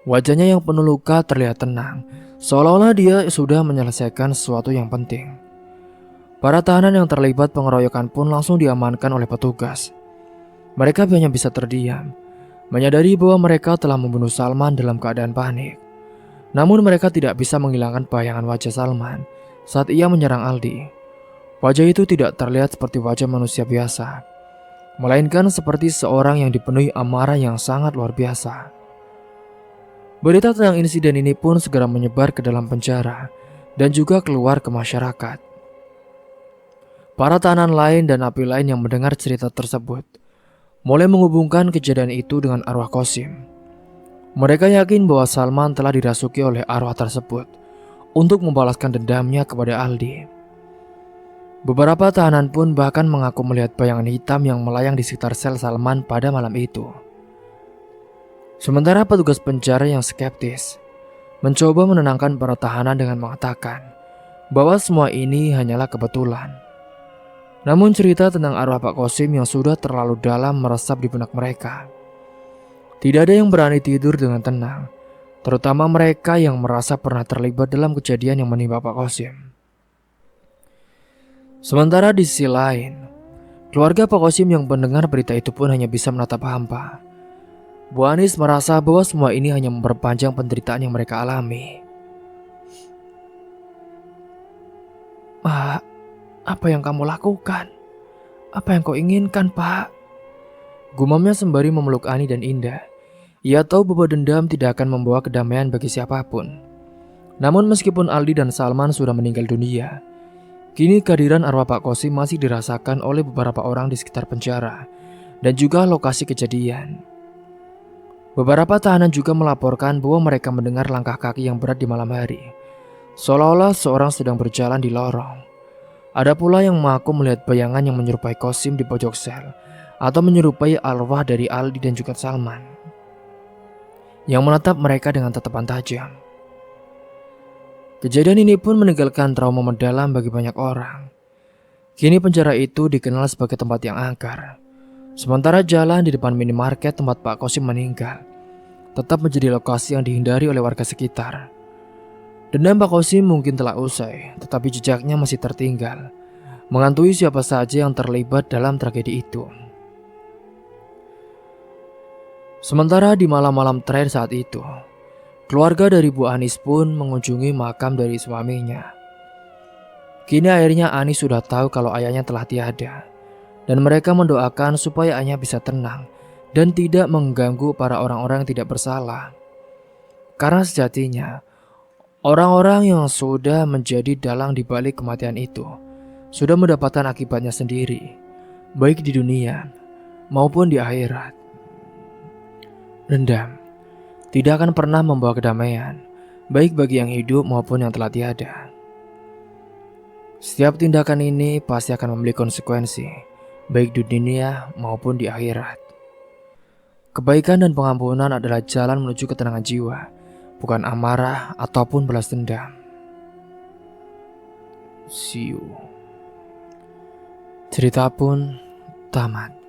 Wajahnya yang penuh luka terlihat tenang, seolah-olah dia sudah menyelesaikan sesuatu yang penting. Para tahanan yang terlibat pengeroyokan pun langsung diamankan oleh petugas. Mereka hanya bisa terdiam, menyadari bahwa mereka telah membunuh Salman dalam keadaan panik. Namun mereka tidak bisa menghilangkan bayangan wajah Salman saat ia menyerang Aldi. Wajah itu tidak terlihat seperti wajah manusia biasa, melainkan seperti seorang yang dipenuhi amarah yang sangat luar biasa. Berita tentang insiden ini pun segera menyebar ke dalam penjara dan juga keluar ke masyarakat. Para tahanan lain dan napi lain yang mendengar cerita tersebut mulai menghubungkan kejadian itu dengan arwah Qasim. Mereka yakin bahwa Salman telah dirasuki oleh arwah tersebut untuk membalaskan dendamnya kepada Aldi. Beberapa tahanan pun bahkan mengaku melihat bayangan hitam yang melayang di sekitar sel Salman pada malam itu. Sementara petugas penjara yang skeptis, mencoba menenangkan para tahanan dengan mengatakan bahwa semua ini hanyalah kebetulan. Namun cerita tentang arwah Pak Kosim yang sudah terlalu dalam meresap di benak mereka. Tidak ada yang berani tidur dengan tenang, terutama mereka yang merasa pernah terlibat dalam kejadian yang menimpa Pak Kosim. Sementara di sisi lain, keluarga Pak Kosim yang mendengar berita itu pun hanya bisa menatap hampa. Bu Anis merasa bahwa semua ini hanya memperpanjang penderitaan yang mereka alami. Pak, apa yang kamu lakukan? Apa yang kau inginkan, Pak? Gumamnya sembari memeluk Ani dan Indah. Ia tahu bahwa dendam tidak akan membawa kedamaian bagi siapapun. Namun meskipun Aldi dan Salman sudah meninggal dunia, kini kehadiran arwah Pak Kosim masih dirasakan oleh beberapa orang di sekitar penjara dan juga lokasi kejadian. Beberapa tahanan juga melaporkan bahwa mereka mendengar langkah kaki yang berat di malam hari, seolah-olah seorang sedang berjalan di lorong. Ada pula yang mengaku melihat bayangan yang menyerupai Kosim di pojok sel, atau menyerupai arwah dari Aldi dan juga Salman, yang menatap mereka dengan tatapan tajam. Kejadian ini pun meninggalkan trauma mendalam bagi banyak orang. Kini penjara itu dikenal sebagai tempat yang angker. Sementara jalan di depan minimarket tempat Pak Kosim meninggal tetap menjadi lokasi yang dihindari oleh warga sekitar. Dendam Pak Kosim mungkin telah usai, tetapi jejaknya masih tertinggal, menghantui siapa saja yang terlibat dalam tragedi itu. Sementara di malam-malam terakhir saat itu, keluarga dari Bu Anis pun mengunjungi makam dari suaminya. Kini akhirnya Anis sudah tahu kalau ayahnya telah tiada, dan mereka mendoakan supaya ayahnya bisa tenang dan tidak mengganggu para orang-orang yang tidak bersalah. Karena sejatinya, orang-orang yang sudah menjadi dalang di balik kematian itu sudah mendapatkan akibatnya sendiri, baik di dunia maupun di akhirat. Dendam tidak akan pernah membawa kedamaian, baik bagi yang hidup maupun yang telah tiada. Setiap tindakan ini pasti akan memiliki konsekuensi, baik di dunia maupun di akhirat. Kebaikan dan pengampunan adalah jalan menuju ketenangan jiwa, bukan amarah ataupun balas dendam. See you. Cerita pun tamat.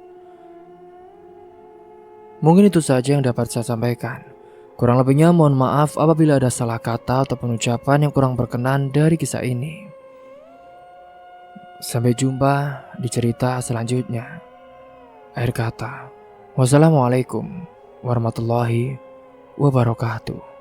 Mungkin itu saja yang dapat saya sampaikan. Kurang lebihnya mohon maaf apabila ada salah kata atau ucapan yang kurang berkenan dari kisah ini. Sampai jumpa di cerita selanjutnya. Akhir kata, wassalamualaikum warahmatullahi wabarakatuh.